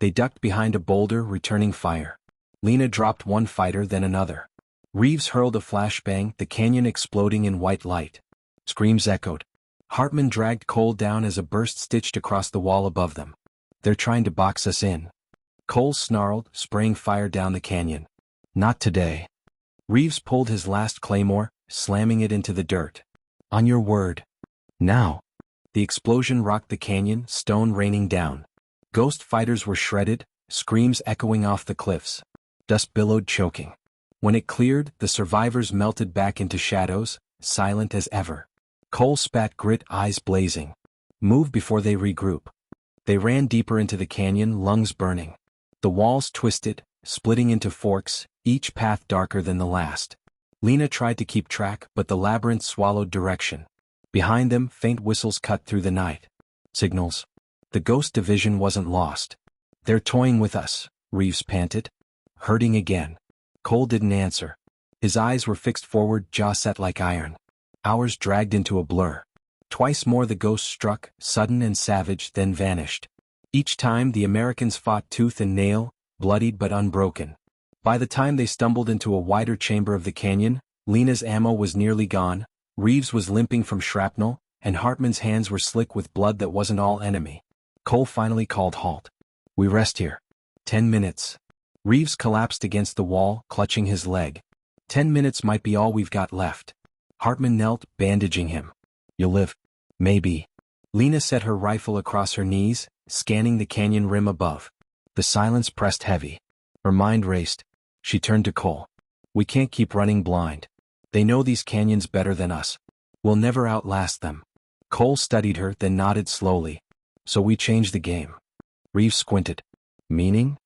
Speaker 1: They ducked behind a boulder, returning fire. Lena dropped one fighter, then another. Reeves hurled a flashbang, the canyon exploding in white light. Screams echoed. Hartman dragged Cole down as a burst stitched across the wall above them. "They're trying to box us in." Cole snarled, spraying fire down the canyon. "Not today." Reeves pulled his last claymore, slamming it into the dirt. "On your word." "Now." The explosion rocked the canyon, stone raining down. Ghost fighters were shredded, screams echoing off the cliffs. Dust billowed, choking. When it cleared, the survivors melted back into shadows, silent as ever. Cole spat grit, eyes blazing. "Move before they regroup." They ran deeper into the canyon, lungs burning. The walls twisted, splitting into forks, each path darker than the last. Lena tried to keep track, but the labyrinth swallowed direction. Behind them, faint whistles cut through the night. Signals. The Ghost Division wasn't lost. "They're toying with us," Reeves panted. "Hurting again." Cole didn't answer. His eyes were fixed forward, jaw set like iron. Hours dragged into a blur. Twice more the ghost struck, sudden and savage, then vanished. Each time the Americans fought tooth and nail, bloodied but unbroken. By the time they stumbled into a wider chamber of the canyon, Lena's ammo was nearly gone, Reeves was limping from shrapnel, and Hartman's hands were slick with blood that wasn't all enemy. Cole finally called halt. "We rest here. 10 minutes. Reeves collapsed against the wall, clutching his leg. 10 minutes might be all we've got left. Hartman knelt, bandaging him. "You'll live. Maybe." Lena set her rifle across her knees, scanning the canyon rim above. The silence pressed heavy. Her mind raced. She turned to Cole. "We can't keep running blind. They know these canyons better than us. We'll never outlast them." Cole studied her, then nodded slowly. "So we changed the game." Reeves squinted. "Meaning?"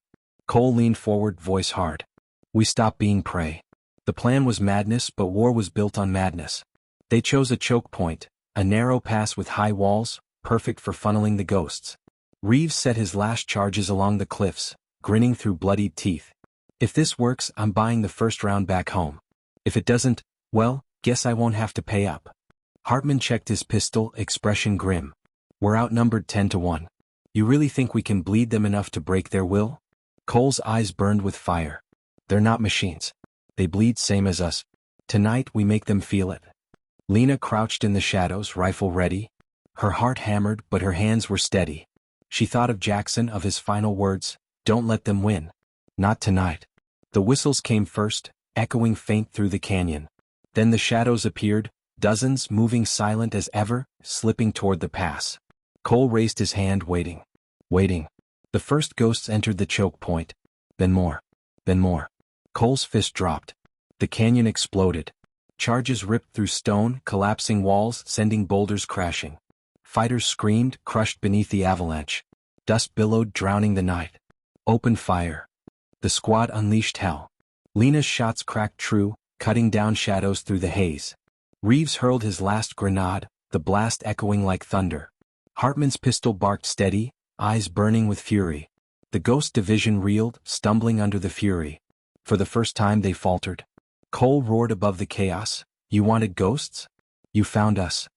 Speaker 1: Cole leaned forward, voice hard. "We stopped being prey. The plan was madness, but war was built on madness. They chose a choke point, A narrow pass with high walls, perfect for funneling the ghosts. Reeves set his last charges along the cliffs, grinning through bloodied teeth. If this works, I'm buying the first round back home. If it doesn't, well, guess I won't have to pay up. Hartman checked his pistol, expression grim. We're outnumbered 10-1. You really think we can bleed them enough to break their will? Cole's eyes burned with fire. They're not machines. They bleed same as us. Tonight we make them feel it. Lena crouched in the shadows, rifle ready. Her heart hammered, but her hands were steady. She thought of Jackson, of his final words, "Don't let them win. Not tonight." The whistles came first, echoing faint through the canyon. Then the shadows appeared, dozens moving silent as ever, slipping toward the pass. Cole raised his hand, waiting. Waiting. The first ghosts entered the choke point. Then more. Then more. Cole's fist dropped. The canyon exploded. Charges ripped through stone, collapsing walls, sending boulders crashing. Fighters screamed, crushed beneath the avalanche. Dust billowed, drowning the night. Open fire. The squad unleashed hell. Lena's shots cracked true, cutting down shadows through the haze. Reeves hurled his last grenade, the blast echoing like thunder. Hartman's pistol barked steady, eyes burning with fury. The Ghost Division reeled, stumbling under the fury. For the first time they faltered. Cole roared above the chaos. You wanted ghosts? You found us.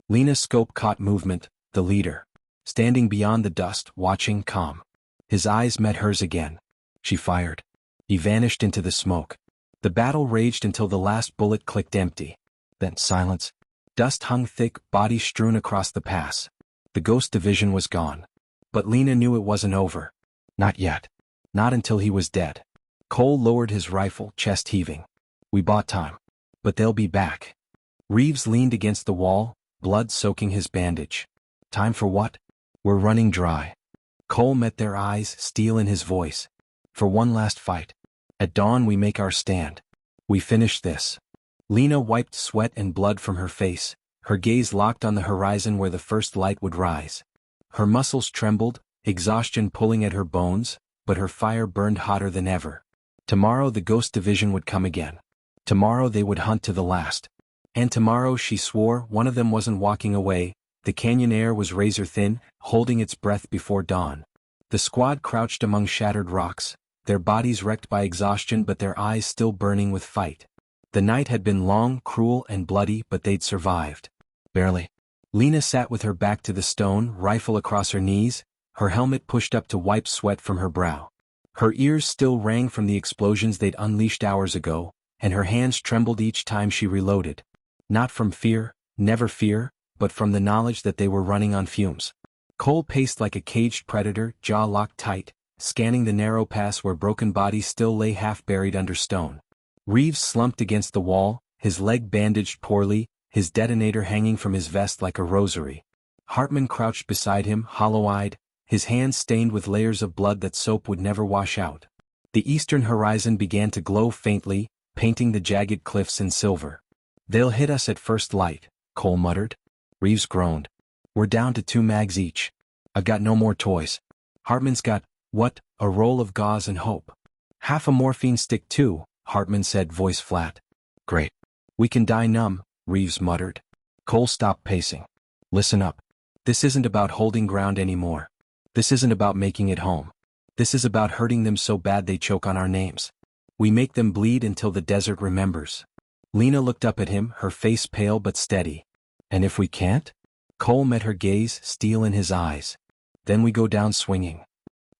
Speaker 1: Lena's scope caught movement, the leader. Standing beyond the dust, watching, calm. His eyes met hers again. She fired. He vanished into the smoke. The battle raged until the last bullet clicked empty. Then silence. Dust hung thick, bodies strewn across the pass. The Ghost Division was gone. But Lena knew it wasn't over. Not yet. Not until he was dead. Cole lowered his rifle, chest heaving. We bought time. But they'll be back. Reeves leaned against the wall, blood soaking his bandage. Time for what? We're running dry. Cole met their eyes, steel in his voice. For one last fight. At dawn we make our stand. We finish this. Lena wiped sweat and blood from her face, her gaze locked on the horizon where the first light would rise. Her muscles trembled, exhaustion pulling at her bones, but her fire burned hotter than ever. Tomorrow the Ghost Division would come again. Tomorrow they would hunt to the last. And tomorrow, she swore, one of them wasn't walking away. The canyon air was razor thin, holding its breath before dawn. The squad crouched among shattered rocks, their bodies wrecked by exhaustion but their eyes still burning with fight. The night had been long, cruel and bloody, but they'd survived. Barely. Lena sat with her back to the stone, rifle across her knees, her helmet pushed up to wipe sweat from her brow. Her ears still rang from the explosions they'd unleashed hours ago, and her hands trembled each time she reloaded. Not from fear, never fear, but from the knowledge that they were running on fumes. Cole paced like a caged predator, jaw locked tight, scanning the narrow pass where broken bodies still lay half buried under stone. Reeves slumped against the wall, his leg bandaged poorly, his detonator hanging from his vest like a rosary. Hartman crouched beside him, hollow-eyed, his hands stained with layers of blood that soap would never wash out. The eastern horizon began to glow faintly, painting the jagged cliffs in silver. They'll hit us at first light, Cole muttered. Reeves groaned. We're down to 2 mags each. I've got no more toys. Hartman's got, what, a roll of gauze and hope. Half a morphine stick too, Hartman said, voice flat. Great. We can die numb, Reeves muttered. Cole stopped pacing. Listen up. This isn't about holding ground anymore. This isn't about making it home. This is about hurting them so bad they choke on our names. We make them bleed until the desert remembers. Lena looked up at him, her face pale but steady. And if we can't? Cole met her gaze, steel in his eyes. Then we go down swinging.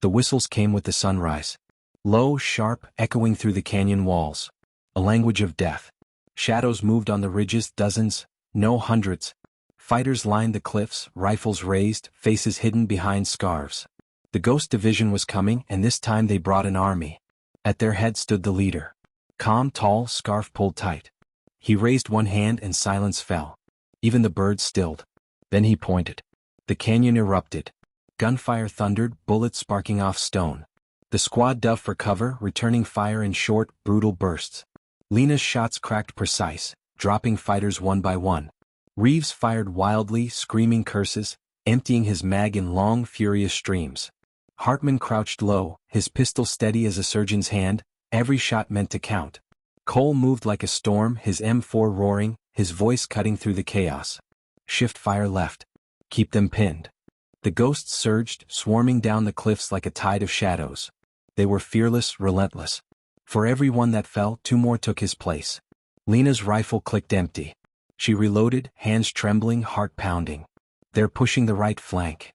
Speaker 1: The whistles came with the sunrise. Low, sharp, echoing through the canyon walls. A language of death. Shadows moved on the ridges, dozens, no hundreds. Fighters lined the cliffs, rifles raised, faces hidden behind scarves. The Ghost Division was coming, and this time they brought an army. At their head stood the leader. Calm, tall, scarf pulled tight. He raised one hand and silence fell. Even the birds stilled. Then he pointed. The canyon erupted. Gunfire thundered, bullets sparking off stone. The squad dove for cover, returning fire in short, brutal bursts. Lena's shots cracked precise, dropping fighters one by one. Reeves fired wildly, screaming curses, emptying his mag in long, furious streams. Hartman crouched low, his pistol steady as a surgeon's hand, every shot meant to count. Cole moved like a storm, his M4 roaring, his voice cutting through the chaos. Shift fire left. Keep them pinned. The ghosts surged, swarming down the cliffs like a tide of shadows. They were fearless, relentless. For every one that fell, 2 more took his place. Lena's rifle clicked empty. She reloaded, hands trembling, heart pounding. They're pushing the right flank.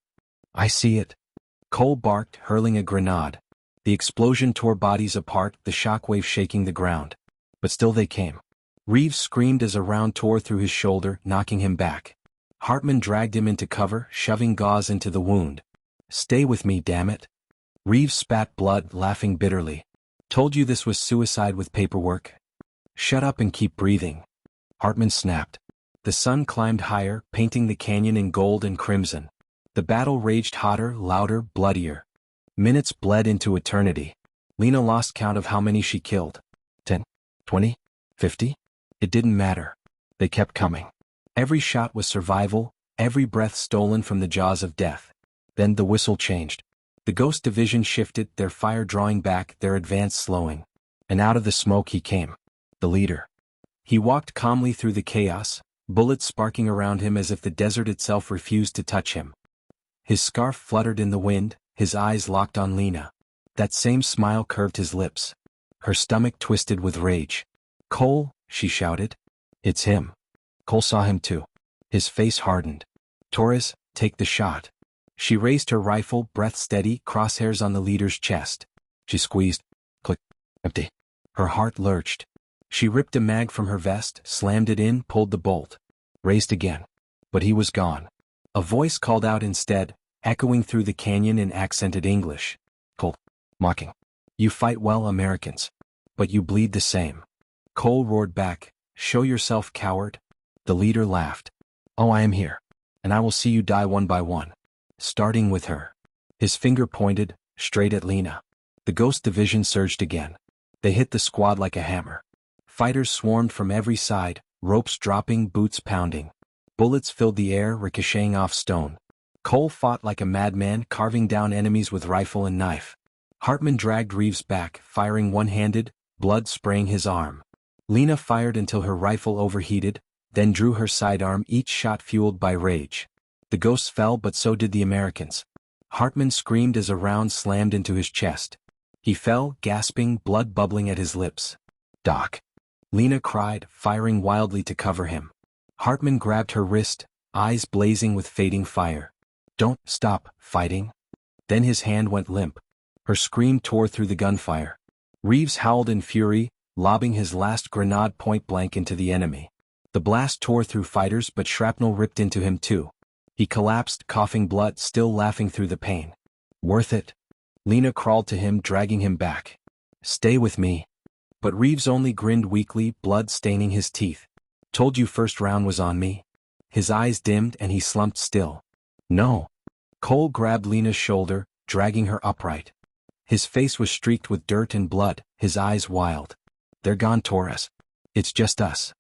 Speaker 1: I see it. Cole barked, hurling a grenade. The explosion tore bodies apart, the shockwave shaking the ground. But still they came. Reeves screamed as a round tore through his shoulder, knocking him back. Hartman dragged him into cover, shoving gauze into the wound. Stay with me, damn it. Reeves spat blood, laughing bitterly. Told you this was suicide with paperwork? Shut up and keep breathing. Hartman snapped. The sun climbed higher, painting the canyon in gold and crimson. The battle raged hotter, louder, bloodier. Minutes bled into eternity. Lena lost count of how many she killed. 10, 20, 50? It didn't matter. They kept coming. Every shot was survival, every breath stolen from the jaws of death. Then the whistle changed. The Ghost Division shifted, their fire drawing back, their advance slowing. And out of the smoke he came. The leader. He walked calmly through the chaos, bullets sparking around him as if the desert itself refused to touch him. His scarf fluttered in the wind, his eyes locked on Lena. That same smile curved his lips. Her stomach twisted with rage. Cole, she shouted. It's him. Cole saw him too. His face hardened. Torres, take the shot. She raised her rifle, breath steady, crosshairs on the leader's chest. She squeezed. Click. Empty. Her heart lurched. She ripped a mag from her vest, slammed it in, pulled the bolt. Raised again. But he was gone. A voice called out instead, echoing through the canyon in accented English. Cole. Mocking. You fight well, Americans. But you bleed the same. Cole roared back. Show yourself, coward. The leader laughed. Oh, I am here. And I will see you die one by one. Starting with her. His finger pointed, straight at Lena. The Ghost Division surged again. They hit the squad like a hammer. Fighters swarmed from every side, ropes dropping, boots pounding. Bullets filled the air, ricocheting off stone. Cole fought like a madman, carving down enemies with rifle and knife. Hartman dragged Reeves back, firing one-handed, blood spraying his arm. Lena fired until her rifle overheated, then drew her sidearm, each shot fueled by rage. The ghosts fell, but so did the Americans. Hartman screamed as a round slammed into his chest. He fell, gasping, blood bubbling at his lips. Doc. Lena cried, firing wildly to cover him. Hartman grabbed her wrist, eyes blazing with fading fire. Don't stop fighting. Then his hand went limp. Her scream tore through the gunfire. Reeves howled in fury, lobbing his last grenade point blank into the enemy. The blast tore through fighters, but shrapnel ripped into him too. He collapsed, coughing blood, still laughing through the pain. Worth it. Lena crawled to him, dragging him back. Stay with me. But Reeves only grinned weakly, blood staining his teeth. Told you first round was on me. His eyes dimmed and he slumped still. No. Cole grabbed Lena's shoulder, dragging her upright. His face was streaked with dirt and blood, his eyes wild. They're gone, Torres. It's just us.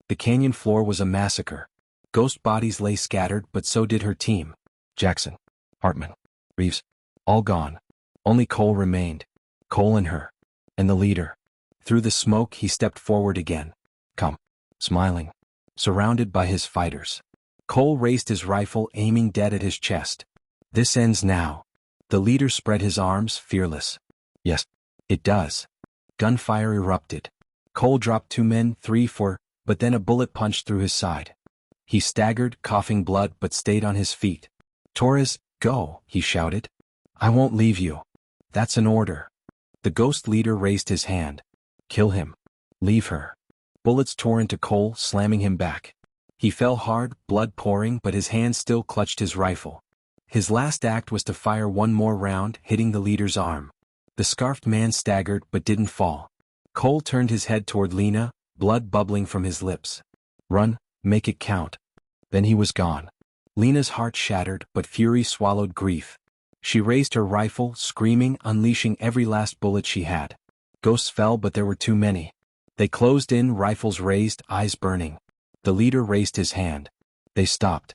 Speaker 1: The canyon floor was a massacre. Ghost bodies lay scattered, but so did her team. Jackson, Hartman, Reeves, all gone. Only Cole remained. Cole and her. And the leader. Through the smoke he stepped forward again. Come. Smiling. Surrounded by his fighters. Cole raised his rifle, aiming dead at his chest. This ends now. The leader spread his arms, fearless. Yes, it does. Gunfire erupted. Cole dropped 2 men, 3, 4, but then a bullet punched through his side. He staggered, coughing blood, but stayed on his feet. Torres, go, he shouted. I won't leave you. That's an order. The ghost leader raised his hand. Kill him. Leave her. Bullets tore into Cole, slamming him back. He fell hard, blood pouring, but his hand still clutched his rifle. His last act was to fire 1 more round, hitting the leader's arm. The scarfed man staggered, but didn't fall. Cole turned his head toward Lena, blood bubbling from his lips. Run, make it count. Then he was gone. Lena's heart shattered, but fury swallowed grief. She raised her rifle, screaming, unleashing every last bullet she had. Ghosts fell, but there were too many. They closed in, rifles raised, eyes burning. The leader raised his hand. They stopped.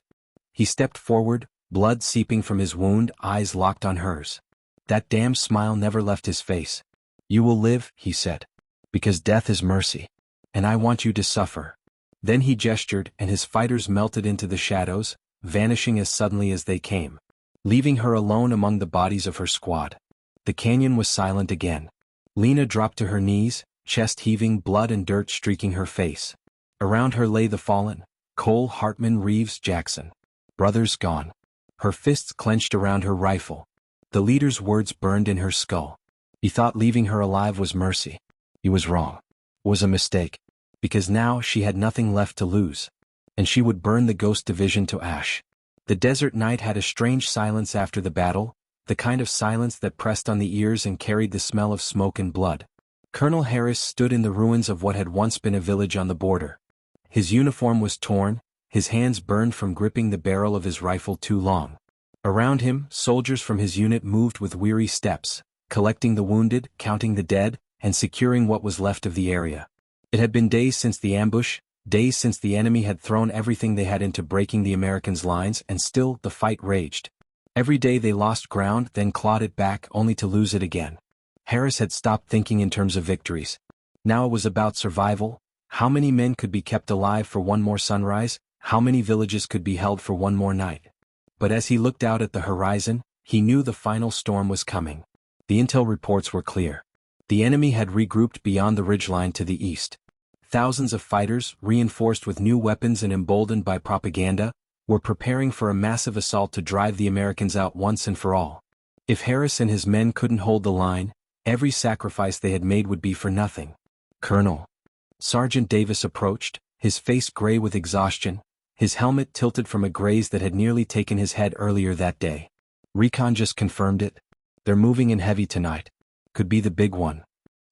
Speaker 1: He stepped forward, blood seeping from his wound, eyes locked on hers. That damn smile never left his face. You will live, he said. Because death is mercy. And I want you to suffer. Then he gestured and his fighters melted into the shadows, vanishing as suddenly as they came, leaving her alone among the bodies of her squad. The canyon was silent again. Lena dropped to her knees, chest heaving, blood and dirt streaking her face. Around her lay the fallen, Cole, Hartman, Reeves, Jackson. Brothers gone. Her fists clenched around her rifle. The leader's words burned in her skull. He thought leaving her alive was mercy. He was wrong. Was a mistake. Because now she had nothing left to lose. And she would burn the Ghost Division to ash. The desert night had a strange silence after the battle, the kind of silence that pressed on the ears and carried the smell of smoke and blood. Colonel Harris stood in the ruins of what had once been a village on the border. His uniform was torn, his hands burned from gripping the barrel of his rifle too long. Around him, soldiers from his unit moved with weary steps, collecting the wounded, counting the dead, and securing what was left of the area. It had been days since the ambush, days since the enemy had thrown everything they had into breaking the Americans' lines, and still the fight raged. Every day they lost ground, then clawed it back only to lose it again. Harris had stopped thinking in terms of victories. Now it was about survival. How many men could be kept alive for one more sunrise? How many villages could be held for one more night? But as he looked out at the horizon, he knew the final storm was coming. The intel reports were clear. The enemy had regrouped beyond the ridgeline to the east. Thousands of fighters, reinforced with new weapons and emboldened by propaganda, were preparing for a massive assault to drive the Americans out once and for all. If Harris and his men couldn't hold the line, every sacrifice they had made would be for nothing. Colonel. Sergeant Davis approached, his face gray with exhaustion, his helmet tilted from a graze that had nearly taken his head earlier that day. Recon just confirmed it. They're moving in heavy tonight. Could be the big one.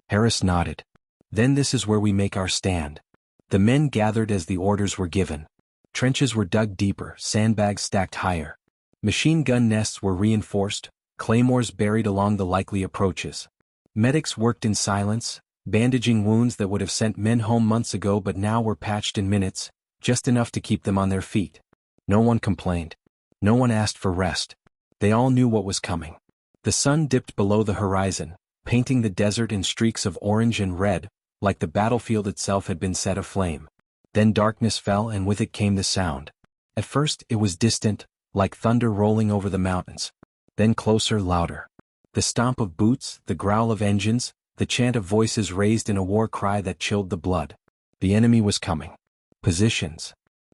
Speaker 1: Harris nodded. Then this is where we make our stand. The men gathered as the orders were given. Trenches were dug deeper, sandbags stacked higher. Machine gun nests were reinforced, claymores buried along the likely approaches. Medics worked in silence, bandaging wounds that would have sent men home months ago but now were patched in minutes, just enough to keep them on their feet. No one complained. No one asked for rest. They all knew what was coming. The sun dipped below the horizon, painting the desert in streaks of orange and red, like the battlefield itself had been set aflame. Then darkness fell and with it came the sound. At first it was distant, like thunder rolling over the mountains. Then closer, louder. The stomp of boots, the growl of engines, the chant of voices raised in a war cry that chilled the blood. The enemy was coming. Positions.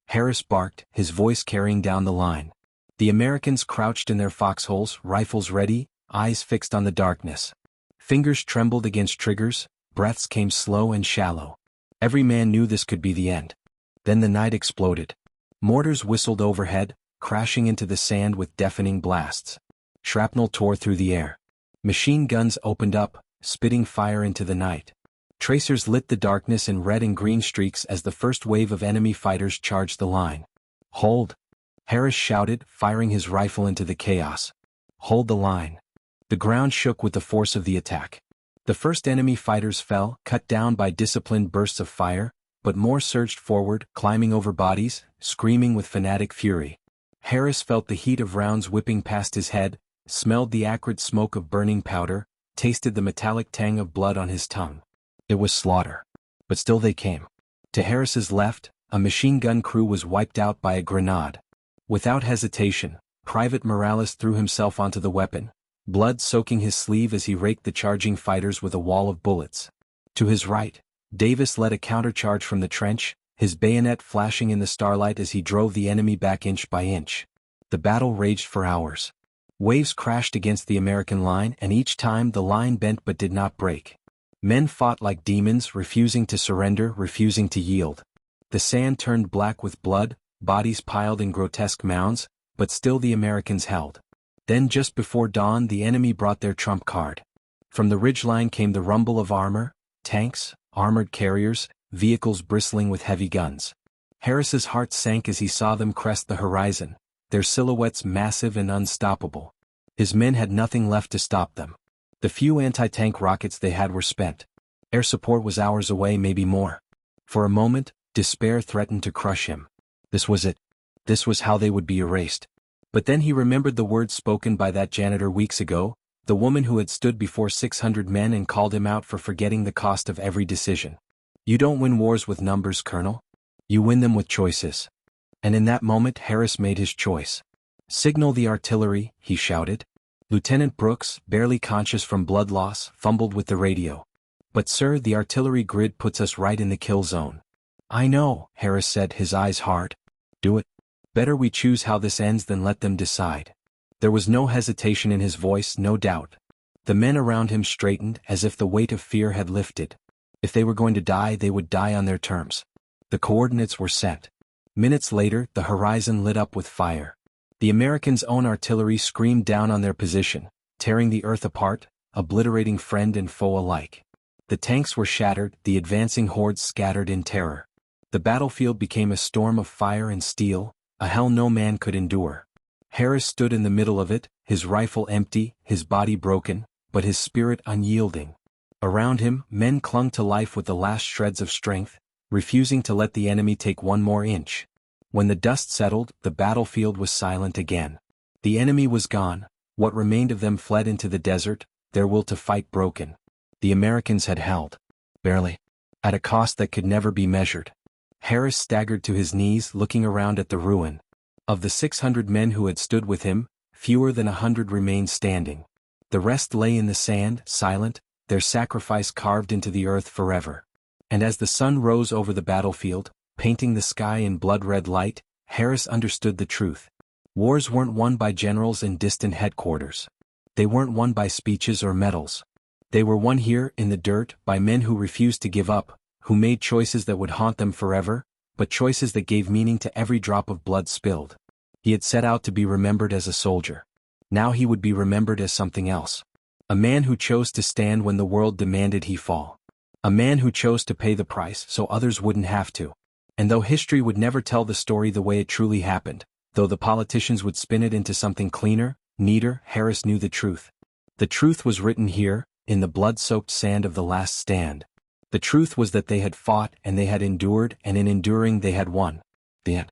Speaker 1: Harris barked, his voice carrying down the line. The Americans crouched in their foxholes, rifles ready, eyes fixed on the darkness. Fingers trembled against triggers, breaths came slow and shallow. Every man knew this could be the end. Then the night exploded. Mortars whistled overhead, crashing into the sand with deafening blasts. Shrapnel tore through the air. Machine guns opened up, spitting fire into the night. Tracers lit the darkness in red and green streaks as the first wave of enemy fighters charged the line. Hold! Harris shouted, firing his rifle into the chaos. Hold the line. The ground shook with the force of the attack. The first enemy fighters fell, cut down by disciplined bursts of fire, but more surged forward, climbing over bodies, screaming with fanatic fury. Harris felt the heat of rounds whipping past his head, smelled the acrid smoke of burning powder, tasted the metallic tang of blood on his tongue. It was slaughter. But still they came. To Harris's left, a machine gun crew was wiped out by a grenade. Without hesitation, Private Morales threw himself onto the weapon, blood soaking his sleeve as he raked the charging fighters with a wall of bullets. To his right, Davis led a countercharge from the trench, his bayonet flashing in the starlight as he drove the enemy back inch by inch. The battle raged for hours. Waves crashed against the American line and each time the line bent but did not break. Men fought like demons, refusing to surrender, refusing to yield. The sand turned black with blood, bodies piled in grotesque mounds, but still the Americans held. Then just before dawn the enemy brought their trump card. From the ridgeline came the rumble of armor, tanks, armored carriers, vehicles bristling with heavy guns. Harris's heart sank as he saw them crest the horizon, their silhouettes massive and unstoppable. His men had nothing left to stop them. The few anti-tank rockets they had were spent. Air support was hours away, maybe more. For a moment, despair threatened to crush him. This was it. This was how they would be erased. But then he remembered the words spoken by that janitor weeks ago, the woman who had stood before 600 men and called him out for forgetting the cost of every decision. You don't win wars with numbers, Colonel. You win them with choices. And in that moment Harris made his choice. "Signal the artillery," he shouted. Lieutenant Brooks, barely conscious from blood loss, fumbled with the radio. "But sir, the artillery grid puts us right in the kill zone." "I know," Harris said, his eyes hard. "Do it. Better we choose how this ends than let them decide." There was no hesitation in his voice, no doubt. The men around him straightened as if the weight of fear had lifted. If they were going to die, they would die on their terms. The coordinates were set. Minutes later, the horizon lit up with fire. The Americans' own artillery screamed down on their position, tearing the earth apart, obliterating friend and foe alike. The tanks were shattered, the advancing hordes scattered in terror. The battlefield became a storm of fire and steel, a hell no man could endure. Harris stood in the middle of it, his rifle empty, his body broken, but his spirit unyielding. Around him, men clung to life with the last shreds of strength, refusing to let the enemy take one more inch. When the dust settled, the battlefield was silent again. The enemy was gone. What remained of them fled into the desert, their will to fight broken. The Americans had held. Barely. At a cost that could never be measured. Harris staggered to his knees, looking around at the ruin. Of the 600 men who had stood with him, fewer than 100 remained standing. The rest lay in the sand, silent, their sacrifice carved into the earth forever. And as the sun rose over the battlefield, painting the sky in blood-red light, Harris understood the truth. Wars weren't won by generals in distant headquarters. They weren't won by speeches or medals. They were won here, in the dirt, by men who refused to give up, who made choices that would haunt them forever, but choices that gave meaning to every drop of blood spilled. He had set out to be remembered as a soldier. Now he would be remembered as something else. A man who chose to stand when the world demanded he fall. A man who chose to pay the price so others wouldn't have to. And though history would never tell the story the way it truly happened, though the politicians would spin it into something cleaner, neater, Harris knew the truth. The truth was written here, in the blood-soaked sand of the last stand. The truth was that they had fought and they had endured, and in enduring they had won. The end.